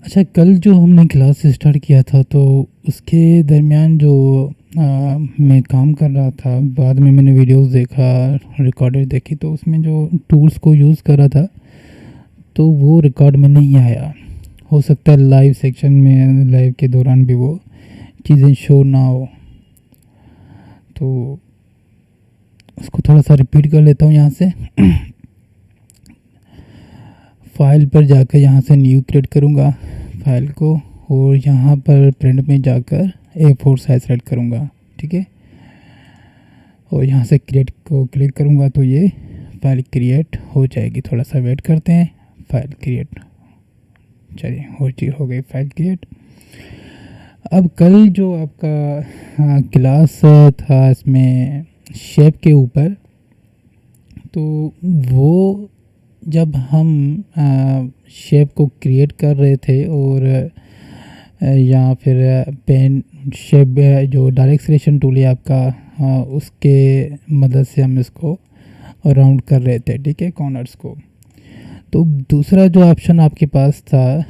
अच्छा, कल जो हमने क्लास स्टार्ट किया था तो उसके दरमियान जो मैं काम कर रहा था, बाद में मैंने वीडियोस देखा, रिकॉर्डेड देखी, तो उसमें जो टूल्स को यूज़ कर रहा था तो वो रिकॉर्ड में नहीं आया। हो सकता है लाइव सेक्शन में, लाइव के दौरान भी वो चीज़ें शो ना हो। तो उसको थोड़ा सा रिपीट कर लेता हूँ यहाँ से। फाइल पर जाकर यहाँ से न्यू क्रिएट करूँगा फाइल को, और यहाँ पर प्रिंट में जाकर A4 साइज सेलेक्ट करूँगा। ठीक है, और यहाँ से क्रिएट को क्लिक करूँगा तो ये फाइल क्रिएट हो जाएगी। थोड़ा सा वेट करते हैं, फाइल क्रिएट, चलिए हो गई फाइल क्रिएट। अब कल जो आपका क्लास था इसमें शेप के ऊपर, तो वो जब हम शेप को क्रिएट कर रहे थे और या फिर पेन शेप जो डायरेक्ट सिलेक्शन टूल है आपका, उसके मदद से हम इसको राउंड कर रहे थे। ठीक है, कॉर्नर्स को। तो दूसरा जो ऑप्शन आपके पास था,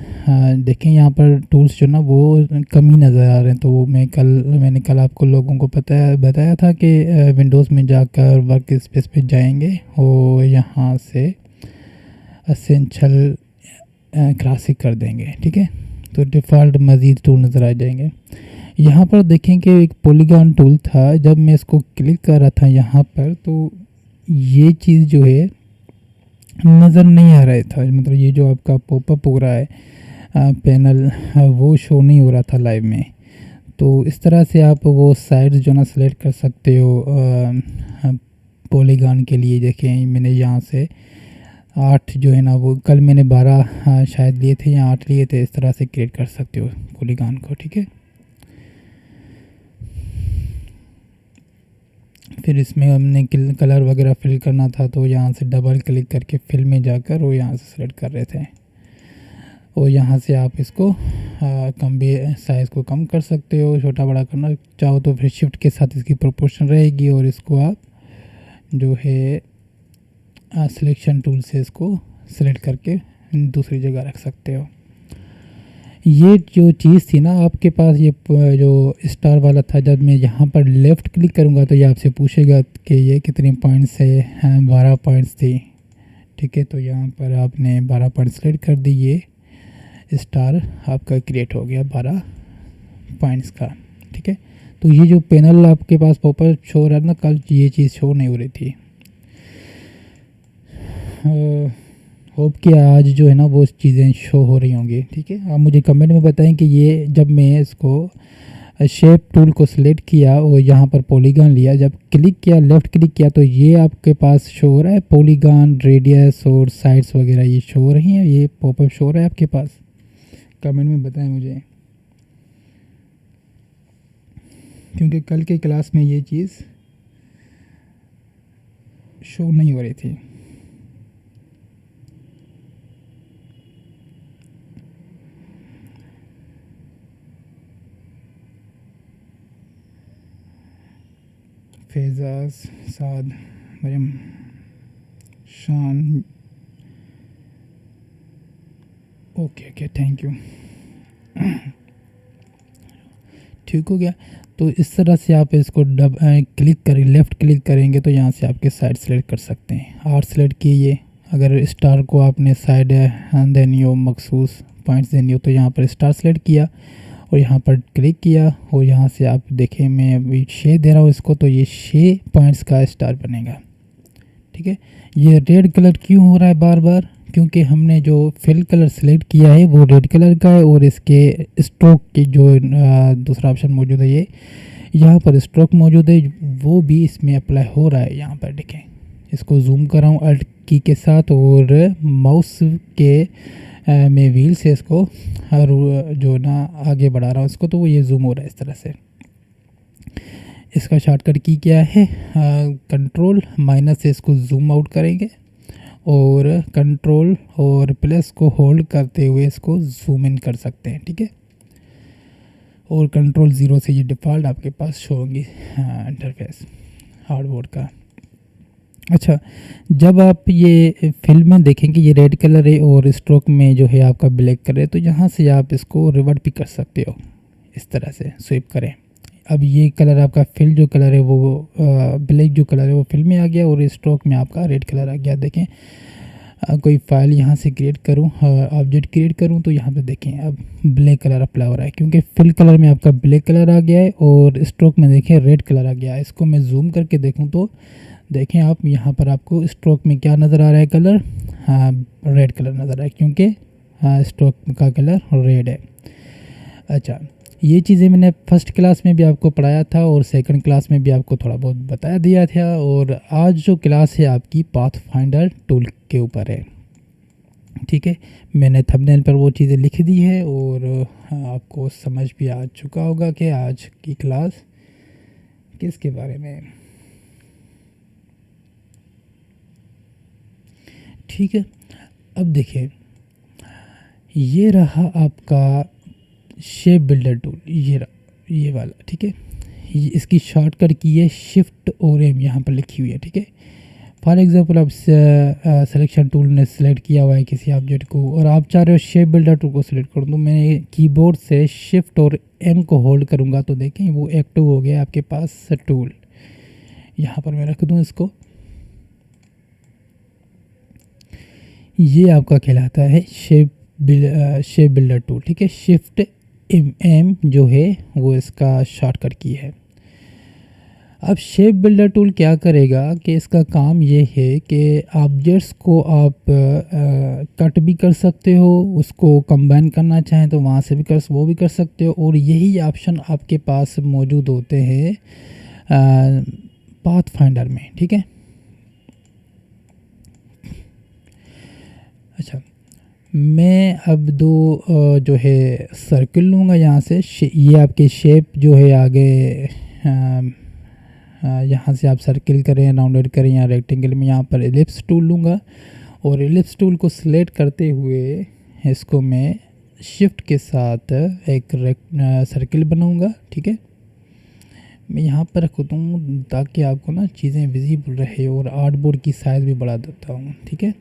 देखें यहाँ पर टूल्स जो ना वो कम ही नज़र आ रहे हैं। तो वो मैंने कल आपको लोगों को बताया था कि विंडोज़ में जाकर वर्क स्पेस पे जाएंगे और यहाँ से असेंशियल क्लासिक कर देंगे। ठीक है, तो डिफ़ॉल्ट मज़ीद टूल नज़र आ जाएंगे। यहाँ पर देखें कि एक पॉलीगॉन टूल था, जब मैं इसको क्लिक कर रहा था यहाँ पर तो ये चीज़ जो है नज़र नहीं आ रहा था। मतलब ये जो आपका पॉपअप हो रहा है पैनल, वो शो नहीं हो रहा था लाइव में। तो इस तरह से आप वो साइड्स जो ना सेलेक्ट कर सकते हो पॉलीगॉन के लिए। देखें मैंने यहाँ से 8 जो है ना, वो कल मैंने 12 शायद लिए थे या 8 लिए थे। इस तरह से क्रिएट कर सकते हो पॉलीगॉन को। ठीक है, फिर इसमें हमने कलर वगैरह फिल करना था तो यहाँ से डबल क्लिक करके फिल में जाकर वो यहाँ से सेलेक्ट कर रहे थे। और यहाँ से आप इसको कम भी साइज़ को कम कर सकते हो, छोटा बड़ा करना चाहो तो फिर शिफ्ट के साथ इसकी प्रोपोर्शन रहेगी। और इसको आप जो है सिलेक्शन टूल से इसको सिलेक्ट करके दूसरी जगह रख सकते हो। ये जो चीज़ थी ना आपके पास, ये जो स्टार वाला था, जब मैं यहाँ पर लेफ़्ट क्लिक करूँगा तो ये आपसे पूछेगा कि ये कितने पॉइंट्स है। 12 पॉइंट्स थी। ठीक है, तो यहाँ पर आपने 12 पॉइंट सेलेक्ट कर दी, ये स्टार आपका क्रिएट हो गया 12 पॉइंट्स का। ठीक है, तो ये जो पैनल आपके पास पॉपअप शो हो रहा है ना, कल ये चीज़ शो नहीं हो रही थी। होप कि आज जो है ना वो चीज़ें शो हो रही होंगी। ठीक है, आप मुझे कमेंट में बताएं कि ये जब मैं इसको शेप टूल को सिलेक्ट किया और यहाँ पर पॉलीगॉन लिया, जब क्लिक किया, लेफ़्ट क्लिक किया, तो ये आपके पास शो हो रहा है पॉलीगॉन, रेडियस और साइड्स वगैरह ये शो हो रही हैं। ये पॉपअप शो हो रहा है आपके पास? कमेंट में बताएं मुझे, क्योंकि कल के क्लास में ये चीज़ शो नहीं हो रही थी। फैज़ाज, साद, मरियम, शान, ओके थैंक यू। ठीक हो गया। तो इस तरह से आप इसको क्लिक करें, लेफ़्ट क्लिक करेंगे तो यहाँ से आपके साइड सेलेक्ट कर सकते हैं। आर्ट सेलेक्ट कीजिए। अगर स्टार को आपने साइड देनी हो, मखसूस पॉइंट्स देनी हो, तो यहाँ पर स्टार सेलेक्ट किया और यहाँ पर क्लिक किया और यहाँ से आप देखें, मैं अभी 6 दे रहा हूँ इसको, तो ये 6 पॉइंट्स का स्टार बनेगा। ठीक है, ये रेड कलर क्यों हो रहा है बार बार? क्योंकि हमने जो फिल कलर सेलेक्ट किया है वो रेड कलर का है, और इसके स्ट्रोक की जो दूसरा ऑप्शन मौजूद है, ये यहाँ पर स्ट्रोक मौजूद है, वो भी इसमें अप्लाई हो रहा है। यहाँ पर देखें, इसको जूम कर रहा हूँ अल्ट की के साथ, और माउस के मैं व्हील से इसको जो ना आगे बढ़ा रहा हूँ इसको, तो वो ये जूम हो रहा है इस तरह से। इसका शॉर्टकट की क्या है, कंट्रोल माइनस से इसको जूम आउट करेंगे और कंट्रोल और प्लस को होल्ड करते हुए इसको जूम इन कर सकते हैं। ठीक है, और कंट्रोल 0 से ये डिफ़ॉल्ट आपके पास शो होगी इंटरफेस हार्डबोर्ड का। अच्छा, जब आप ये फ़िल्म में देखेंगे ये रेड कलर है और स्ट्रोक में जो है आपका ब्लैक कलर है, तो यहाँ से आप इसको रिवर्ट भी कर सकते हो, इस तरह से स्विप करें। अब ये कलर आपका फिल जो कलर है वो ब्लैक जो कलर है वो फिल में आ गया और स्ट्रोक में आपका रेड कलर आ गया। देखें कोई फाइल यहाँ से क्रिएट करूँ, ऑब्जेक्ट क्रिएट करूँ, तो यहाँ पे देखें अब ब्लैक कलर अप्लाई हो रहा है क्योंकि फिल कलर में आपका ब्लैक कलर आ गया है और स्ट्रोक में देखें रेड कलर आ गया है। इसको मैं जूम करके देखूँ तो देखें आप यहाँ पर आपको स्ट्रोक में क्या नज़र आ रहा है कलर, हाँ रेड कलर नज़र आ रहा है क्योंकि स्ट्रोक का कलर रेड है। अच्छा, ये चीज़ें मैंने फर्स्ट क्लास में भी आपको पढ़ाया था और सेकंड क्लास में भी आपको थोड़ा बहुत बताया दिया था और आज जो क्लास है आपकी पाथ फाइंडर टूल के ऊपर है। ठीक है, मैंने थंबनेल पर वो चीज़ें लिख दी है और आपको समझ भी आ चुका होगा कि आज की क्लास किसके बारे में है। ठीक है, अब देखिए ये रहा आपका शेप बिल्डर टूल, ये वाला। ठीक है, इसकी शॉर्टकट की है शिफ्ट और एम यहाँ पर लिखी हुई है। ठीक है, फॉर एग्जांपल आप सिलेक्शन टूल ने सेलेक्ट किया हुआ है किसी ऑब्जेक्ट को और आप चाह रहे हो शेप बिल्डर टूल को सिलेक्ट करूँ, तो मैं कीबोर्ड से शिफ्ट और एम को होल्ड करूँगा तो देखें वो एक्टिव हो गया आपके पास टूल। यहाँ पर मैं रख दूँ इसको, ये आपका कहलाता है शेप बिल्डर टूल। ठीक है, शिफ्ट एम जो है वो इसका शॉर्टकट की है। अब शेप बिल्डर टूल क्या करेगा कि इसका काम ये है कि ऑब्जेक्ट्स को आप कट भी कर सकते हो, उसको कंबाइन करना चाहें तो वहाँ से भी वो भी कर सकते हो और यही ऑप्शन आपके पास मौजूद होते हैं पाथ फाइंडर में। ठीक है, अच्छा मैं अब दो जो है सर्किल लूँगा यहाँ से, ये आपके शेप जो है आगे यहाँ से आप सर्किल करें, राउंडेड करें या रेक्टेंगल में, यहाँ पर एलिप्स टूल लूँगा और एलिप्स टूल को सिलेक्ट करते हुए इसको मैं शिफ्ट के साथ एक सर्किल बनाऊँगा। ठीक है, मैं यहाँ पर रख दूँ ताकि आपको ना चीज़ें विजिबल रहे और आर्टबोर्ड की साइज़ भी बढ़ा देता हूँ। ठीक है,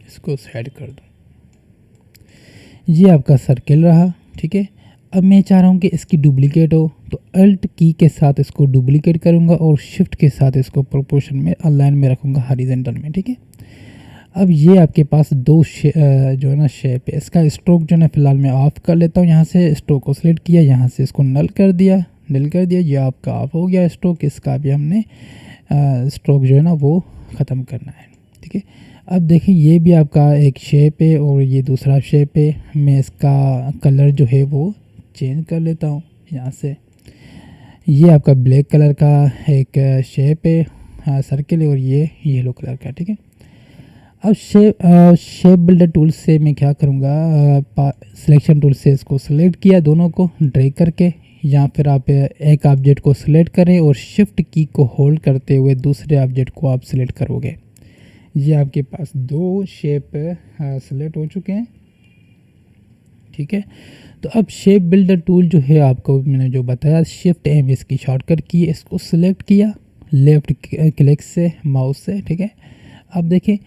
इसको साइड कर दूँ, ये आपका सर्किल रहा। ठीक है, अब मैं चाह रहा हूँ कि इसकी डुप्लीकेट हो तो अल्ट की के साथ इसको डुप्लीकेट करूँगा और शिफ्ट के साथ इसको प्रोपोर्शन में अलाइन में रखूँगा हॉरिजॉन्टल में। ठीक है, अब ये आपके पास दो जो है ना शेप है, इसका स्ट्रोक जो है फ़िलहाल मैं ऑफ कर लेता हूँ। यहाँ से स्ट्रोक को सिलेक्ट किया, यहाँ से इसको नल कर दिया, ये आपका ऑफ हो गया स्ट्रोक। इसका भी हमने स्ट्रोक जो है ना वो ख़त्म करना है। ठीक है, अब देखिए ये भी आपका एक शेप है और ये दूसरा शेप है। मैं इसका कलर जो है वो चेंज कर लेता हूँ यहाँ से। ये आपका ब्लैक कलर का एक शेप है सर्किल है और ये येलो कलर का। ठीक है, अब शेप बिल्डर टूल से मैं क्या करूँगा, सिलेक्शन टूल से इसको सिलेक्ट किया दोनों को ड्रैग करके, या फिर आप एक ऑब्जेक्ट को सिलेक्ट करें और शिफ्ट की को होल्ड करते हुए दूसरे ऑब्जेक्ट को आप सिलेक्ट करोगे। ये आपके पास दो शेप सिलेक्ट हो चुके हैं। ठीक है, तो अब शेप बिल्डर टूल जो है आपको मैंने जो बताया शिफ्ट एम इसकी शॉर्टकट की, इसको सिलेक्ट किया लेफ़्ट क्लिक से माउस से। ठीक है, अब देखिए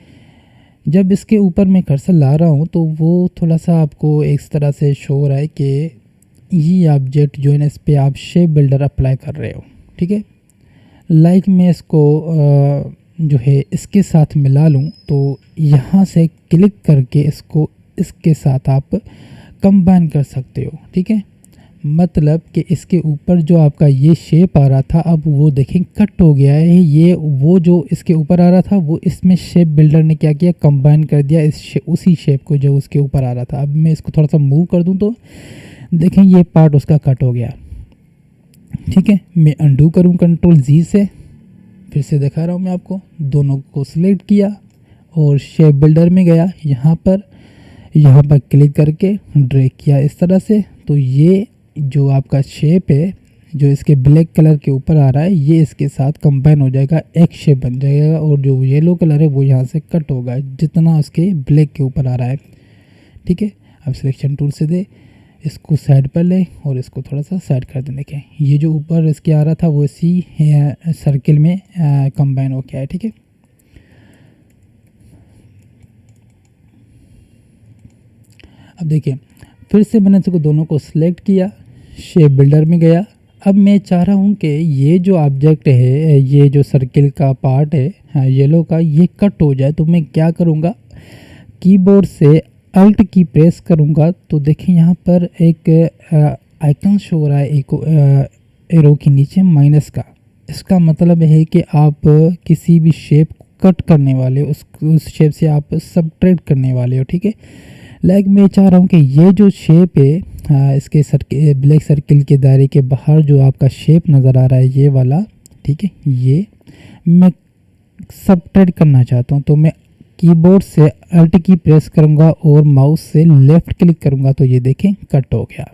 जब इसके ऊपर मैं कर्सर ला रहा हूँ तो वो थोड़ा सा आपको इस तरह से शो हो रहा है कि ये ऑब्जेक्ट जो है ना इस पर आप शेप बिल्डर अप्लाई कर रहे हो। ठीक है, लाइक मैं इसको जो है इसके साथ मिला लूँ तो यहाँ से क्लिक करके इसको इसके साथ आप कंबाइन कर सकते हो। ठीक है, मतलब कि इसके ऊपर जो आपका ये शेप आ रहा था अब वो देखें कट हो गया है। ये वो जो इसके ऊपर आ रहा था वो इसमें शेप बिल्डर ने क्या किया, कंबाइन कर दिया उसी शेप को जो उसके ऊपर आ रहा था। अब मैं इसको थोड़ा सा मूव कर दूं तो देखें ये पार्ट उसका कट हो गया। ठीक है, मैं अंडू करूं कंट्रोल जी से, फिर से दिखा रहा हूं मैं आपको, दोनों को सिलेक्ट किया और शेप बिल्डर में गया, यहाँ पर क्लिक करके ड्रैग किया इस तरह से, तो ये जो आपका शेप है जो इसके ब्लैक कलर के ऊपर आ रहा है ये इसके साथ कंबाइन हो जाएगा, एक शेप बन जाएगा और जो येलो कलर है वो यहाँ से कट होगा जितना उसके ब्लैक के ऊपर आ रहा है। ठीक है, अब सिलेक्शन टूल से दे इसको साइड पर ले और इसको थोड़ा सा साइड कर दें। देखें ये जो ऊपर इसके आ रहा था वो इसी सर्किल में कंबाइन हो गया है, ठीक है। अब देखिए फिर से मैंने इसको दोनों को सिलेक्ट किया, शेप बिल्डर में गया। अब मैं चाह रहा हूँ कि ये जो ऑब्जेक्ट है, ये जो सर्किल का पार्ट है येलो का, ये कट हो जाए। तो मैं क्या करूँगा, कीबोर्ड से अल्ट की प्रेस करूँगा तो देखें यहाँ पर एक आइकन शो हो रहा है एक एरो के नीचे माइनस का। इसका मतलब है कि आप किसी भी शेप को कट करने वाले हो, उस शेप से आप सबट्रैक्ट करने वाले हो, ठीक है। लाइक मैं चाह रहा हूँ कि ये जो शेप है इसके ब्लैक सर्किल के दायरे के बाहर जो आपका शेप नज़र आ रहा है ये वाला, ठीक है, ये मैं सबट्रैक्ट करना चाहता हूँ। तो मैं कीबोर्ड से अल्ट की प्रेस करूँगा और माउस से लेफ़्ट क्लिक करूँगा तो ये देखें कट हो गया।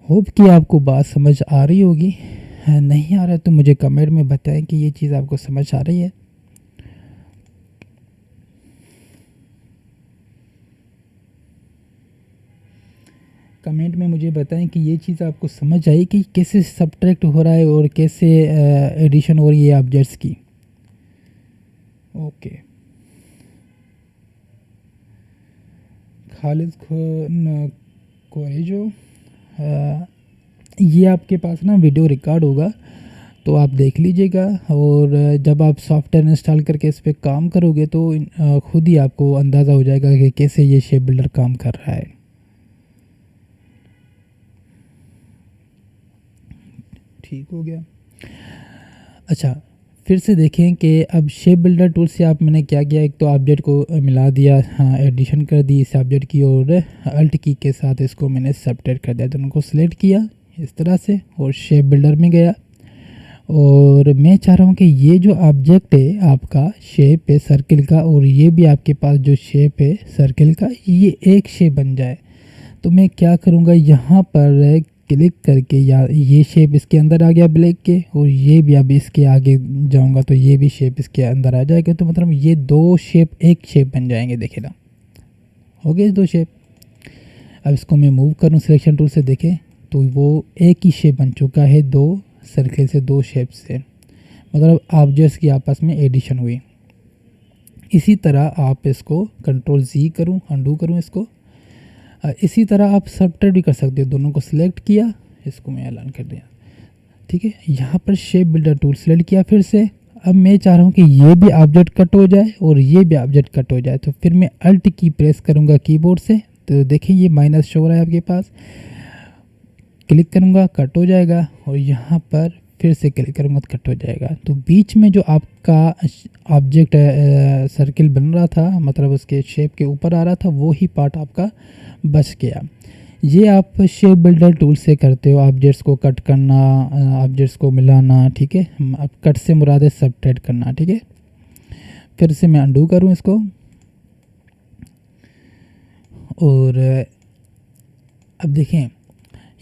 होप कि आपको बात समझ आ रही होगी। नहीं आ रहा है तो मुझे कमेंट में बताएं कि ये चीज़ आपको समझ आ रही है। कमेंट में मुझे बताएं कि ये चीज़ आपको समझ आई कि कैसे सबट्रैक्ट हो रहा है और कैसे एडिशन हो रही है ऑब्जेक्ट्स की। ओके, खालिद कोरेजो, ये आपके पास ना वीडियो रिकॉर्ड होगा तो आप देख लीजिएगा। और जब आप सॉफ्टवेयर इंस्टॉल करके इस पर काम करोगे तो खुद ही आपको अंदाज़ा हो जाएगा कि कैसे ये शेप बिल्डर काम कर रहा है। ठीक हो गया। अच्छा, फिर से देखें कि अब शेप बिल्डर टूल से आप मैंने क्या किया, एक तो ऑब्जेक्ट को मिला दिया, हाँ एडिशन कर दी इस ऑब्जेक्ट की, और अल्ट की के साथ इसको मैंने सबट्रैक्ट कर दिया। दोनों को सिलेक्ट किया इस तरह से और शेप बिल्डर में गया। और मैं चाह रहा हूँ कि ये जो ऑब्जेक्ट है आपका शेप है सर्किल का, और ये भी आपके पास जो शेप है सर्किल का, ये एक शेप बन जाए। तो मैं क्या करूँगा, यहाँ पर क्लिक करके, या ये शेप इसके अंदर आ गया ब्लैक के, और ये भी अब इसके आगे जाऊंगा तो ये भी शेप इसके अंदर आ जाएगा। तो मतलब ये दो शेप एक शेप बन जाएंगे। देखे ना, हो गए दो शेप। अब इसको मैं मूव करूं सिलेक्शन टूल से, देखें तो वो एक ही शेप बन चुका है, दो सर्किल से, दो शेप से, मतलब ऑब्जेक्ट्स की आपस में एडिशन हुई। इसी तरह आप इसको कंट्रोल Z करूँ, अंडू करूँ इसको। इसी तरह आप सबट्रैक्ट भी कर सकते हो। दोनों को सिलेक्ट किया, इसको मैं ऐलान कर दिया, ठीक है। यहाँ पर शेप बिल्डर टूल सिलेक्ट किया फिर से। अब मैं चाह रहा हूँ कि ये भी ऑब्जेक्ट कट हो जाए और ये भी ऑब्जेक्ट कट हो जाए। तो फिर मैं अल्ट की प्रेस करूँगा कीबोर्ड से, तो देखिए ये माइनस शो हो रहा है आपके पास। क्लिक करूँगा कट हो जाएगा, और यहाँ पर फिर से क्लिक करूँगा तो कट हो जाएगा। तो बीच में जो आपका ऑब्जेक्ट सर्किल बन रहा था, मतलब उसके शेप के ऊपर आ रहा था, वो ही पार्ट आपका बच गया। ये आप शेप बिल्डर टूल से करते हो, ऑब्जेक्ट्स को कट करना, ऑब्जेक्ट्स को मिलाना, ठीक है। अब कट से मुराद है सबट्रैक्ट करना, ठीक है। फिर से मैं अंडू करूँ इसको, और अब देखें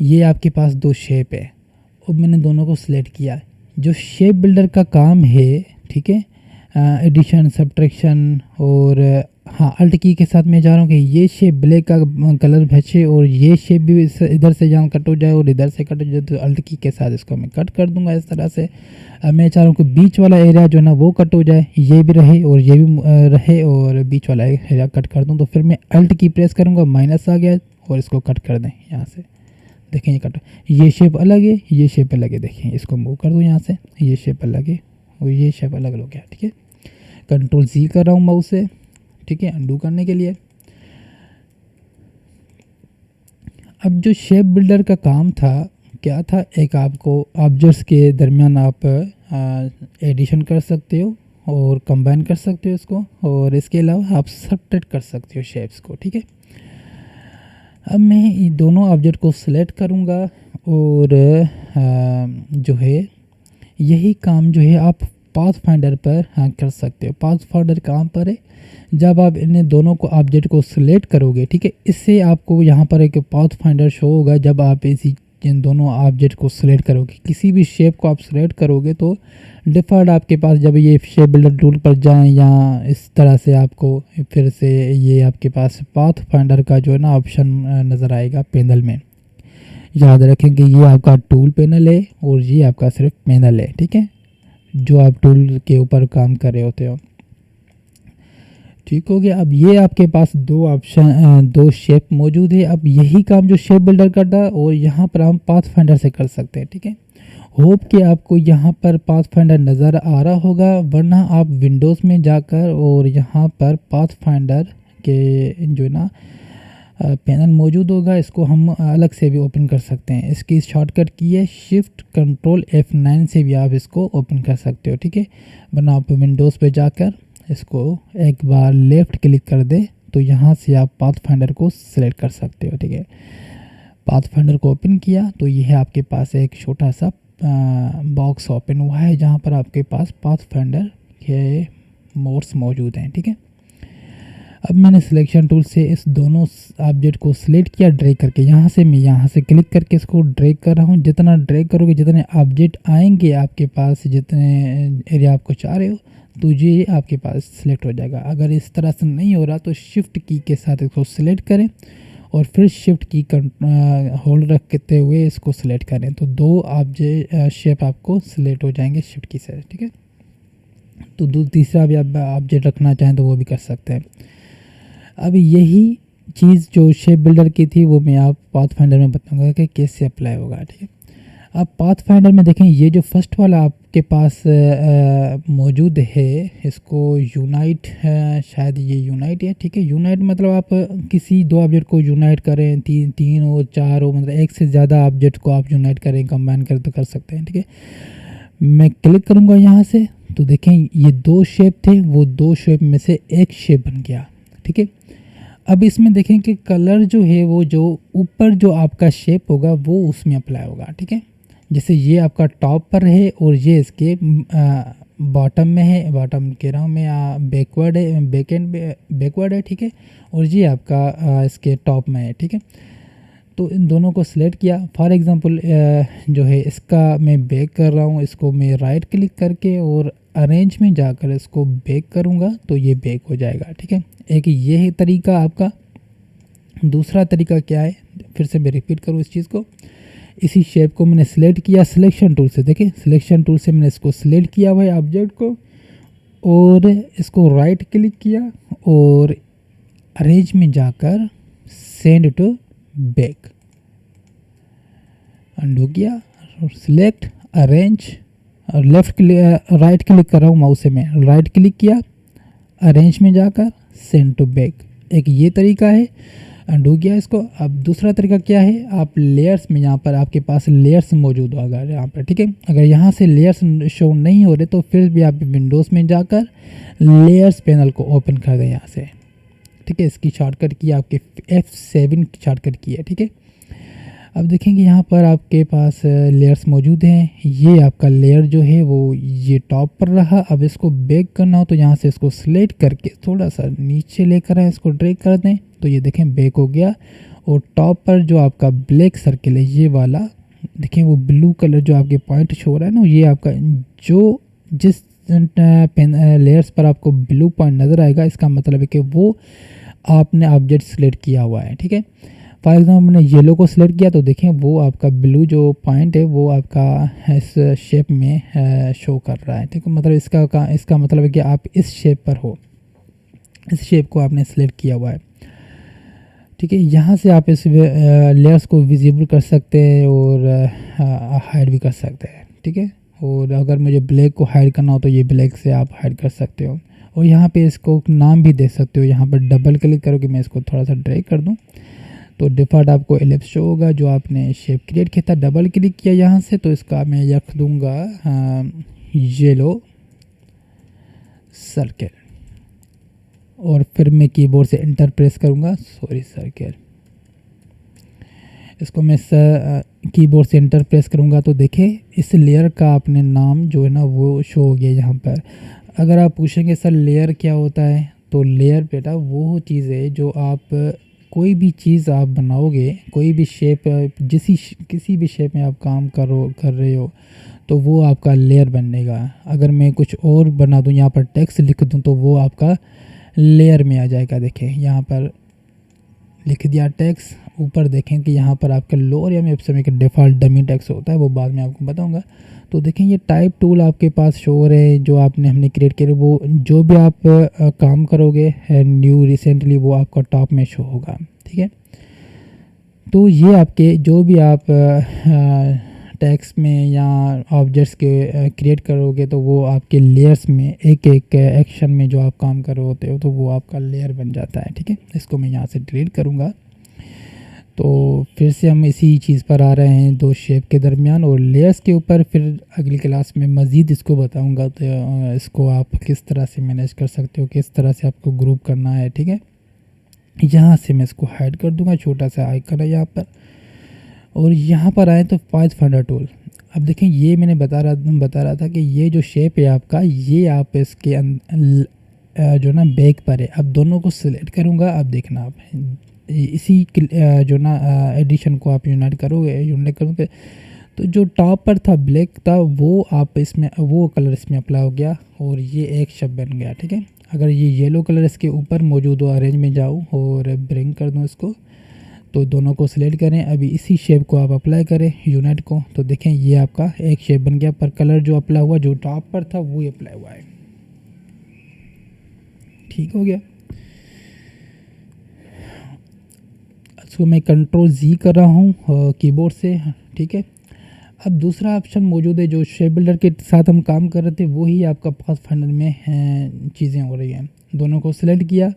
ये आपके पास दो शेप है, और मैंने दोनों को सिलेक्ट किया। जो शेप बिल्डर का काम है, ठीक है, एडिशन सबट्रैक्शन, और हाँ अल्ट की के साथ मैं चाह रहा हूँ कि ये शेप ब्लैक का कलर बचे और ये शेप भी इधर से जहाँ कट हो जाए और इधर से कट हो जाए। तो अल्ट की के साथ इसको मैं कट कर दूंगा इस तरह से। अब मैं चाह रहा हूँ कि बीच वाला एरिया जो है ना वो कट हो जाए, ये भी रहे और ये भी रहे, और बीच वाला एरिया कट कर दूँ। तो फिर मैं अल्ट की प्रेस करूँगा, माइनस आ गया, और इसको कट कर दें यहाँ से। देखें ये कट, ये शेप अलग है, ये शेप अलग है। देखें इसको मूव कर दूँ यहाँ से, ये शेप अलग है और ये शेप अलग हो गया, ठीक है। कंट्रोल Z कर रहा हूँ माउस से, ठीक है, अंडू करने के लिए। अब जो शेप बिल्डर का काम था क्या था, एक आपको ऑब्जेक्ट्स के दरमियान आप एडिशन कर सकते हो और कंबाइन कर सकते हो इसको, और इसके अलावा आप सबट्रैक्ट कर सकते हो शेप्स को, ठीक है। अब मैं दोनों ऑब्जेक्ट को सिलेक्ट करूँगा, और जो है यही काम जो है आप पाथ फाइंडर पर कर सकते हो। पाथ फाइंडर कहाँ पर है, जब आप इन्हें दोनों को ऑब्जेक्ट को सिलेक्ट करोगे, ठीक है, इससे आपको यहाँ पर एक पाथ फाइंडर शो होगा। जब आप इसी जिन दोनों ऑब्जेक्ट को सिलेक्ट करोगे, किसी भी शेप को आप सिलेक्ट करोगे तो डिफ़ॉल्ट आपके पास जब ये शेप बिल्डर टूल पर जाएं या इस तरह से आपको फिर से ये आपके पास पाथ फाइंडर का जो है ना ऑप्शन नज़र आएगा पैनल में। याद रखें कि ये आपका टूल पैनल है और ये आपका सिर्फ पैनल है, ठीक है, जो आप टूल के ऊपर काम कर रहे होते हो। ठीक हो गया। अब ये आपके पास दो ऑप्शन, दो शेप मौजूद है। अब यही काम जो शेप बिल्डर करता है और यहाँ पर हम पाथ फाइंडर से कर सकते हैं, ठीक है। होप कि आपको यहाँ पर पाथ फाइंडर नज़र आ रहा होगा, वरना आप विंडोज़ में जाकर और यहाँ पर पाथ फाइंडर के जो है ना पैनल मौजूद होगा, इसको हम अलग से भी ओपन कर सकते हैं। इसकी शॉर्टकट की है शिफ्ट कंट्रोल F9 से भी आप इसको ओपन कर सकते हो, ठीक है। वरना आप विंडोज़ पे जाकर इसको एक बार लेफ़्ट क्लिक कर दे तो यहाँ से आप पाथ फाइंडर को सिलेक्ट कर सकते हो, ठीक है। पाथ फाइंडर को ओपन किया तो यह आपके पास एक छोटा सा बॉक्स ओपन हुआ है जहाँ पर आपके पास पाथ फाइंडर के मोड्स मौजूद हैं, ठीक है। अब मैंने सिलेक्शन टूल से इस दोनों ऑब्जेक्ट को सिलेक्ट किया ड्रैग करके। यहाँ से मैं यहाँ से क्लिक करके इसको ड्रैग कर रहा हूँ। जितना ड्रैग करोगे, जितने ऑब्जेक्ट आएंगे आपके पास, जितने एरिया आपको चाह रहे हो, तो ये आपके पास सिलेक्ट हो जाएगा। अगर इस तरह से नहीं हो रहा तो शिफ्ट की के साथ इसको सिलेक्ट करें और फिर शिफ्ट की होल्ड रखते हुए इसको सिलेक्ट करें तो दो ऑब्जेक्ट शेप आपको सिलेक्ट हो जाएंगे शिफ्ट की से, ठीक है। तो तीसरा भी आप ऑब्जेक्ट रखना चाहें तो वो भी कर सकते हैं। अब यही चीज़ जो शेप बिल्डर की थी वो मैं आप पाथ फाइंडर में बताऊंगा कि कैसे अप्लाई होगा, ठीक है। अब पाथ फाइंडर में देखें, ये जो फर्स्ट वाला आपके पास मौजूद है, इसको यूनाइट है, शायद ये यूनाइट है, ठीक है। यूनाइट मतलब आप किसी दो ऑब्जेक्ट को यूनाइट करें, तीन हो, चार हो, मतलब एक से ज़्यादा ऑब्जेक्ट को आप यूनाइट करें, कंबाइन कर तो कर सकते हैं, ठीक है। मैं क्लिक करूँगा यहाँ से तो देखें ये दो शेप थे, वो दो शेप में से एक शेप बन गया, ठीक है। अब इसमें देखें कि कलर जो है वो जो ऊपर जो आपका शेप होगा वो उसमें अप्लाई होगा, ठीक है। जैसे ये आपका टॉप पर है और ये इसके बॉटम में है, बॉटम कह रहा हूँ मैं, बैकवर्ड है, बैकवर्ड है, ठीक है। और ये आपका इसके टॉप में है, ठीक है। तो इन दोनों को सिलेक्ट किया। फॉर एग्जांपल जो है इसका मैं बैक कर रहा हूँ, इसको मैं राइट क्लिक करके और अरेंज में जाकर इसको बैक करूँगा तो ये बैक हो जाएगा, ठीक है। एक ये है तरीका आपका। दूसरा तरीका क्या है, फिर से मैं रिपीट करूँ इस चीज़ को। इसी शेप को मैंने सिलेक्ट किया सिलेक्शन टूल से, देखिए सिलेक्शन टूल से मैंने इसको सिलेक्ट किया हुआ है ऑब्जेक्ट को और इसको राइट क्लिक किया और अरेंज में जाकर सेंड टू बैक, अंडू किया और सिलेक्ट अरेंज और राइट क्लिक कर रहा हूँ माउस से, मैं राइट क्लिक किया, अरेंज में जाकर सेंड टू बैक। एक ये तरीका है, अंडू किया इसको। अब दूसरा तरीका क्या है, आप लेयर्स में, यहाँ पर आपके पास लेयर्स मौजूद होगा यहाँ पर, ठीक है। अगर यहाँ से लेयर्स शो नहीं हो रहे तो फिर भी आप विंडोज़ में जाकर लेयर्स पैनल को ओपन कर दें यहाँ से, ठीक है। इसकी शॉर्टकट की आपके F7 की शॉर्टकट की है, ठीक है। अब देखेंगे यहाँ पर आपके पास लेयर्स मौजूद हैं। ये आपका लेयर जो है वो ये टॉप पर रहा। अब इसको बैक करना हो तो यहाँ से इसको सिलेक्ट करके थोड़ा सा नीचे लेकर आए, इसको ड्रैग कर दें तो ये देखें बैक हो गया। और टॉप पर जो आपका ब्लैक सर्किल है ये वाला, देखें वो ब्लू कलर जो आपके पॉइंट शो हो रहा है ना, ये आपका जो जिस लेयर्स पर आपको ब्लू पॉइंट नज़र आएगा, इसका मतलब है कि वो आपने ऑब्जेक्ट सिलेक्ट किया हुआ है, ठीक है। फॉर एग्जाम्पल मैंने येलो को सिलेक्ट किया तो देखें वो आपका ब्लू जो पॉइंट है वो आपका इस शेप में शो कर रहा है, ठीक है। मतलब इसका मतलब है कि आप इस शेप पर हो, इस शेप को आपने सिलेक्ट किया हुआ है, ठीक है। यहाँ से आप इस लेयर्स को विजिबल कर सकते हैं और हाइड भी कर सकते हैं, ठीक है। और अगर मुझे ब्लैक को हाइड करना हो तो ये ब्लैक से आप हाइड कर सकते हो। और यहाँ पे इसको नाम भी दे सकते हो। यहाँ पर डबल क्लिक करो कि मैं इसको थोड़ा सा ड्रैग कर दूँ तो डिफ़ॉल्ट आपको एलिप्स शो होगा जो आपने शेप क्रिएट किया था। डबल क्लिक किया यहाँ से तो इसका मैं रख दूँगा येलो सर्कल और फिर मैं कीबोर्ड से एंटर प्रेस करूँगा, सॉरी सर्कल, इसको मैं कीबोर्ड से एंटर प्रेस करूँगा तो देखें इस लेयर का आपने नाम जो है ना वो शो हो गया यहाँ पर। अगर आप पूछेंगे सर लेयर क्या होता है, तो लेयर बेटा वो चीज़ है जो आप कोई भी चीज़ आप बनाओगे, कोई भी शेप, किसी भी शेप में आप काम कर रहे हो तो वो आपका लेयर बनेगा। अगर मैं कुछ और बना दूँ, यहाँ पर टेक्स्ट लिख दूँ, तो वो आपका लेयर में आ जाएगा। देखें यहाँ पर लिख दिया टेक्स्ट, ऊपर देखें कि यहाँ पर आपका लोअर या वेब में एक डिफ़ॉल्ट डमी टेक्स्ट होता है, वो बाद में आपको बताऊंगा। तो देखें ये टाइप टूल आपके पास शो हो रहे हैं जो हमने क्रिएट किए, वो जो भी आप काम करोगे न्यू रिसेंटली वो आपका टॉप में शो होगा। ठीक है, तो ये आपके जो भी आप टेक्स्ट में या ऑब्जेक्ट्स के क्रिएट करोगे तो वो आपके लेयर्स में एक एक एक्शन में जो आप काम कर रहे होते हो तो वो आपका लेयर बन जाता है। ठीक है, इसको मैं यहाँ से डिलीट करूँगा। तो फिर से हम इसी चीज़ पर आ रहे हैं, दो शेप के दरमियान और लेयर्स के ऊपर। फिर अगली क्लास में मज़ीद इसको बताऊंगा, तो इसको आप किस तरह से मैनेज कर सकते हो, किस तरह से आपको ग्रुप करना है। ठीक है, यहाँ से मैं इसको हाइड कर दूंगा, छोटा सा आइकन है यहाँ पर। और यहाँ पर आए तो पाथ फाइंडर टूल। अब देखें ये मैंने बता रहा था कि ये जो शेप है आपका, ये आप इसके जो ना बैक पर है। अब दोनों को सिलेक्ट करूँगा। अब देखना आप इसी जो ना एडिशन को आप यूनाइट करोगे तो जो टॉप पर था ब्लैक था वो आप इसमें वो कलर इसमें अप्लाई हो गया और ये एक शब्द बन गया। ठीक है, अगर ये येलो कलर इसके ऊपर मौजूद हो, अरेंज में जाऊँ और ब्रिंग कर दूँ इसको, तो दोनों को सिलेक्ट करें। अभी इसी शेप को आप अप्लाई करें यूनाइट को, तो देखें ये आपका एक शेप बन गया, पर कलर जो अप्लाई हुआ जो टॉप पर था वो अप्लाई हुआ है। ठीक हो गया। इसको मैं कंट्रोल जी कर रहा हूँ कीबोर्ड से। ठीक है, अब दूसरा ऑप्शन मौजूद है जो शेप बिल्डर के साथ हम काम कर रहे थे, वही आपका पाथ फाइंडर में चीज़ें हो रही हैं। दोनों को सिलेक्ट किया।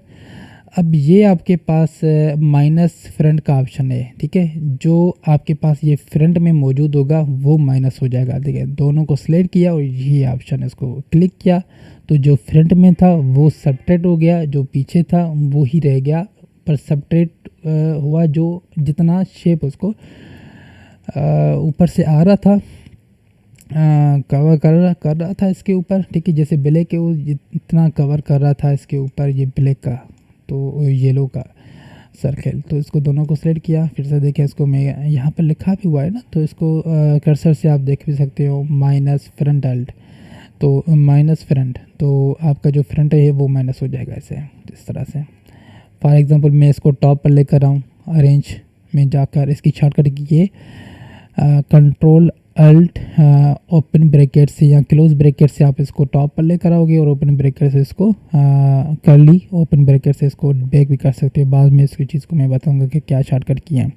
अब ये आपके पास माइनस फ्रंट का ऑप्शन है। ठीक है, जो आपके पास ये फ्रंट में मौजूद होगा वो माइनस हो जाएगा। देखिए दोनों को सिलेक्ट किया और ये ऑप्शन इसको क्लिक किया तो जो फ्रंट में था वो सबट्रैक्ट हो गया, जो पीछे था वो ही रह गया, पर सबट्रैक्ट हुआ जो जितना शेप उसको ऊपर से आ रहा था, कवर कर रहा था इसके ऊपर। ठीक है, जैसे ब्लैक के वो जितना कवर कर रहा था इसके ऊपर ये ब्लैक का, तो येलो का सर्कल। तो इसको दोनों को सिलेक्ट किया। फिर से देखें, इसको मैं यहाँ पर लिखा भी हुआ है ना, तो इसको कर्सर से आप देख भी सकते हो, माइनस फ्रंट अल्ट, तो माइनस फ्रंट, तो आपका जो फ्रंट है वो माइनस हो जाएगा ऐसे, इस तरह से। फॉर एग्जांपल मैं इसको टॉप पर लेकर आऊँ, अरेंज में जाकर इसकी शॉर्टकट की कंट्रोल अल्ट ओपन ब्रैकेट से या क्लोज ब्रैकेट से आप इसको टॉप पर लेकर आओगे और ओपन ब्रैकेट से इसको कर्ली ओपन ब्रैकेट से इसको बैक भी कर सकते हो। बाद में इसकी चीज़ को मैं बताऊंगा कि क्या शॉर्टकट किया है।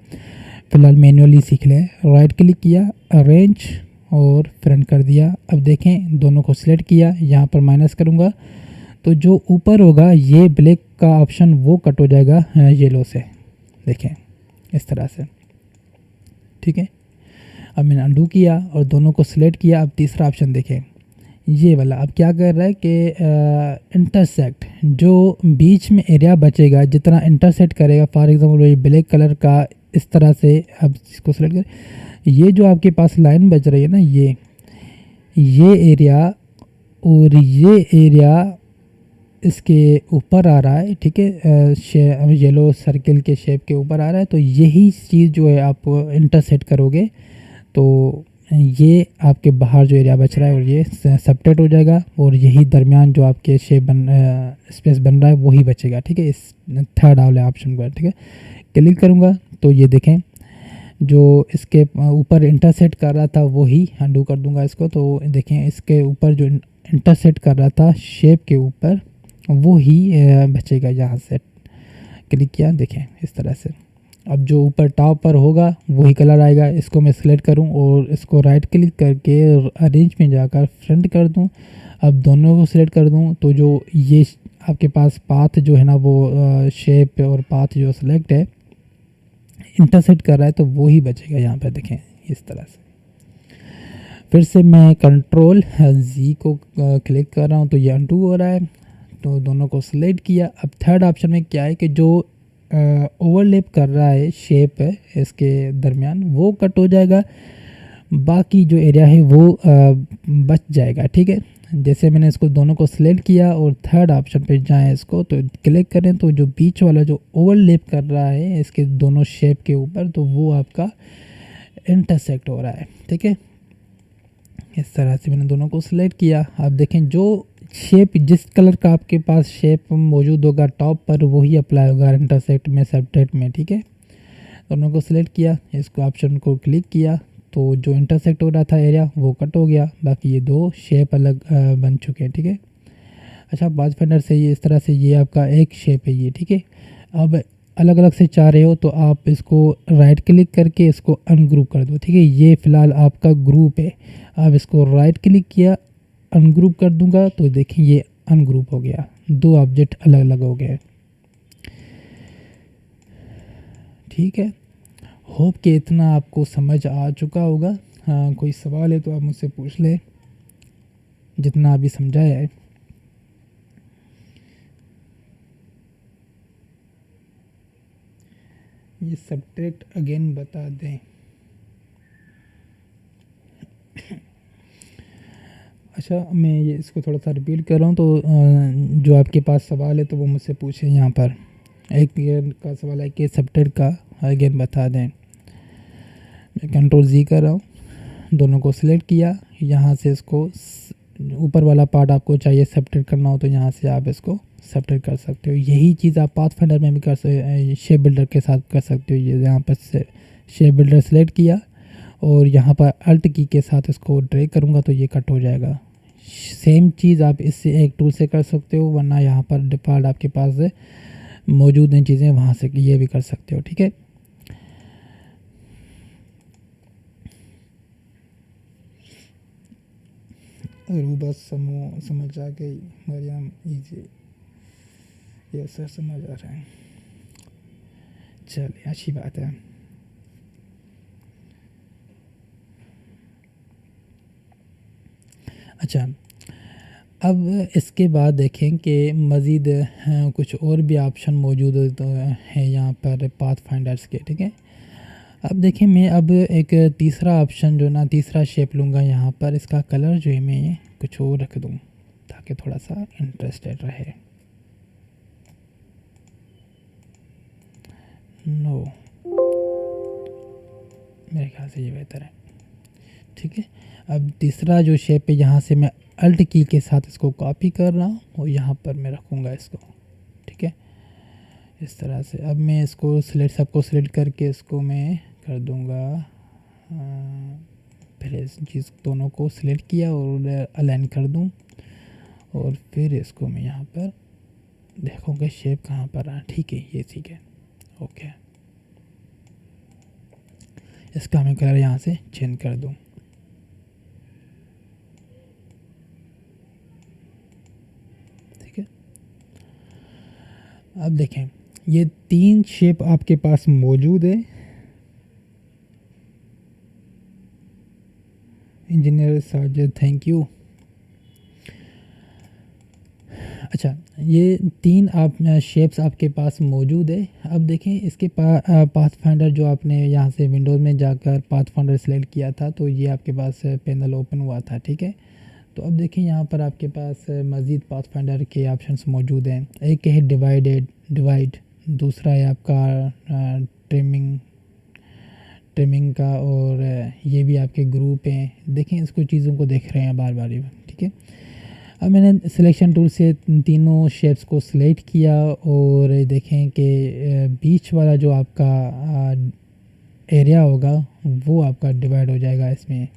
फिलहाल मैन्युअली सीख लें। राइट क्लिक किया, अरेंज और फ्रंट कर दिया। अब देखें दोनों को सिलेक्ट किया, यहाँ पर माइनस करूँगा तो जो ऊपर होगा ये ब्लैक का ऑप्शन वो कट हो जाएगा येलो से, देखें इस तरह से। ठीक है, अब मैंने अंडू किया और दोनों को सिलेक्ट किया। अब तीसरा ऑप्शन देखें ये वाला, अब क्या कर रहा है कि इंटरसेक्ट, जो बीच में एरिया बचेगा जितना इंटरसेक्ट करेगा, फॉर एग्जांपल ये ब्लैक कलर का इस तरह से, अब इसको सिलेक्ट कर, ये जो आपके पास लाइन बच रही है ना, ये एरिया और ये एरिया इसके ऊपर आ रहा है। ठीक है, येलो सर्किल के शेप के ऊपर आ रहा है, तो यही चीज़ जो है आप इंटरसेक्ट करोगे तो ये आपके बाहर जो एरिया बच रहा है और ये सबट्रैक्ट हो जाएगा और यही दरमियान जो आपके शेप स्पेस बन रहा है वही बचेगा। ठीक है, इस थर्ड वाले ऑप्शन पर ठीक है क्लिक करूँगा तो ये देखें जो इसके ऊपर इंटरसेक्ट कर रहा था वही, अंडू कर दूंगा इसको, तो देखें इसके ऊपर जो इंटरसेक्ट कर रहा था शेप के ऊपर वो ही बचेगा। यहाँ से क्लिक किया, देखें इस तरह से। अब जो ऊपर टॉप पर होगा वही कलर आएगा। इसको मैं सिलेक्ट करूं और इसको राइट क्लिक करके अरेंज में जाकर फ्रंट कर दूं। अब दोनों को सिलेक्ट कर दूं तो जो ये आपके पास पाथ जो है ना वो शेप और पाथ जो सिलेक्ट है इंटरसेक्ट कर रहा है तो वो ही बचेगा यहाँ पर, देखें इस तरह से। फिर से मैं कंट्रोल जी को क्लिक कर रहा हूँ तो ये अनडू हो रहा है, तो दोनों को सिलेक्ट किया। अब थर्ड ऑप्शन में क्या है कि जो ओवरलैप कर रहा है शेप है इसके दरमियान वो कट हो जाएगा, बाकी जो एरिया है वो बच जाएगा। ठीक है, जैसे मैंने इसको दोनों को सिलेक्ट किया और थर्ड ऑप्शन पे जाएं इसको तो क्लिक करें, तो जो बीच वाला जो ओवरलैप कर रहा है इसके दोनों शेप के ऊपर, तो वो आपका इंटरसेक्ट हो रहा है। ठीक है, इस तरह से मैंने दोनों को सिलेक्ट किया। आप देखें जो शेप, जिस कलर का आपके पास शेप मौजूद होगा टॉप पर, वही अप्लाई होगा इंटरसेक्ट में, सबट्रैक्ट में। ठीक है, दोनों को सिलेक्ट किया, इसको ऑप्शन को क्लिक किया, तो जो इंटरसेक्ट हो रहा था एरिया वो कट हो गया, बाकी ये दो शेप अलग बन चुके हैं। ठीक है, अच्छा पाथ फाइंडर से ये इस तरह से ये आपका एक शेप है ये। ठीक है, अब अलग अलग से चाह रहे हो तो आप इसको राइट क्लिक करके इसको अनग्रुप कर दो। ठीक है, ये फ़िलहाल आपका ग्रुप है, आप इसको राइट क्लिक किया, अनग्रुप कर दूंगा तो देखिए ये अनग्रुप हो गया, दो ऑब्जेक्ट अलग अलग हो गए। ठीक है, होप कि इतना आपको समझ आ चुका होगा। हाँ, कोई सवाल है तो आप मुझसे पूछ लें, जितना अभी समझाया है। ये सब्ट्रैक्ट अगेन बता दें। अच्छा, मैं ये इसको थोड़ा सा रिपीट कर रहा हूँ, तो जो आपके पास सवाल है तो वो मुझसे पूछें। यहाँ पर एक ये का सवाल है कि सब्ट्रैक्ट का अगेन बता दें। मैं कंट्रोल जी कर रहा हूँ, दोनों को सिलेक्ट किया, यहाँ से इसको ऊपर वाला पार्ट आपको चाहिए सब्ट्रैक्ट करना हो तो यहाँ से आप इसको सब्ट्रैक्ट कर सकते हो। यही चीज़ आप पाथ फाइंडर में भी कर सकते, शेप बिल्डर के साथ कर सकते हो। ये यहाँ पर से शेप बिल्डर सेलेक्ट किया और यहाँ पर अल्ट की के साथ इसको ड्रैग करूँगा तो ये कट हो जाएगा। सेम चीज़ आप इससे एक टूल से कर सकते हो, वरना यहाँ पर डिफ़ॉल्ट आपके पास मौजूद हैं चीज़ें, वहाँ से ये भी कर सकते हो। ठीक है, रूबा समझ आ गई, मरियम इजी, ये सर समझ आ रहा है, चलिए अच्छी बात है। अच्छा, अब इसके बाद देखें कि मज़ीद कुछ और भी ऑप्शन मौजूद है यहाँ पर पाथ फाइंडर्स के। ठीक है, अब देखें मैं अब एक तीसरा ऑप्शन जो ना तीसरा शेप लूँगा। यहाँ पर इसका कलर जो है मैं कुछ और रख दूँ ताकि थोड़ा सा इंटरेस्टेड रहे। नो, मेरे ख्याल से ये बेहतर है। ठीक है, अब तीसरा जो शेप है यहाँ से मैं अल्ट की के साथ इसको कॉपी कर रहा हूँ और यहाँ पर मैं रखूँगा इसको। ठीक है, इस तरह से अब मैं इसको सबको सिलेक्ट करके इसको मैं कर दूँगा, पहले इस चीज़ दोनों को सिलेक्ट किया और अलाइन कर दूँ, और फिर इसको मैं यहाँ पर देखूँगा शेप कहाँ पर आ। ठीक है, ये ठीक है, ओके। इसका मैं कलर यहाँ से चेंज कर दूँ। ठीक है, अब देखें ये तीन शेप आपके पास मौजूद है। Engineer Sajid, thank you. अच्छा, ये तीन आप शेप्स आपके पास मौजूद है। अब देखें इसके पाथ फाइंडर जो आपने यहाँ से विंडोज़ में जाकर पाथ फाइंडर सेलेक्ट किया था तो ये आपके पास पैनल ओपन हुआ था। ठीक है, तो अब देखें यहाँ पर आपके पास मज़ीद पाथ फाइंडर के ऑप्शंस मौजूद हैं। एक है डिवाइड, दूसरा है आपका ट्रिमिंग का, और ये भी आपके ग्रुप हैं। देखें इसको चीज़ों को देख रहे हैं बार बार। ठीक है, अब मैंने सिलेक्शन टूल से तीनों शेप्स को सिलेक्ट किया और देखें कि बीच वाला जो आपका एरिया होगा वो आपका डिवाइड हो जाएगा, इसमें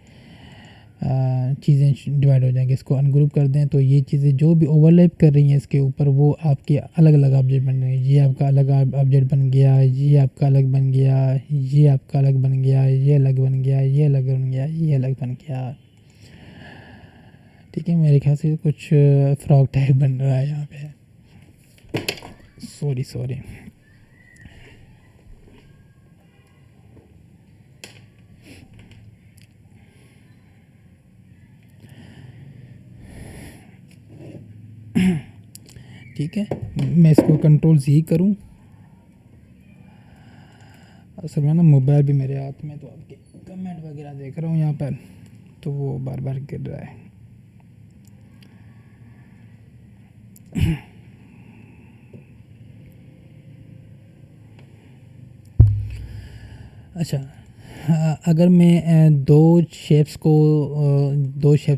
चीज़ें डिवाइड हो जाएंगी। इसको अनग्रुप कर दें तो ये चीज़ें जो भी ओवरलैप कर रही हैं इसके ऊपर वो आपके अलग अलग ऑब्जेक्ट बन गए। ये आपका अलग ऑब्जेक्ट बन गया, ये आपका अलग बन गया, ये आपका अलग बन गया, ये अलग बन गया, ये अलग बन गया, ये अलग बन गया। ठीक है, मेरे ख्याल से कुछ फ्रॉक टाइप बन रहा है यहाँ पे, सॉरी। ठीक है, मैं इसको कंट्रोल जी करूँ। असल में ना मोबाइल भी मेरे हाथ में, तो आपके कमेंट वगैरह देख रहा हूँ यहाँ पर, तो वो बार बार गिर रहा है। अच्छा, हाँ, अगर मैं दो शेप्स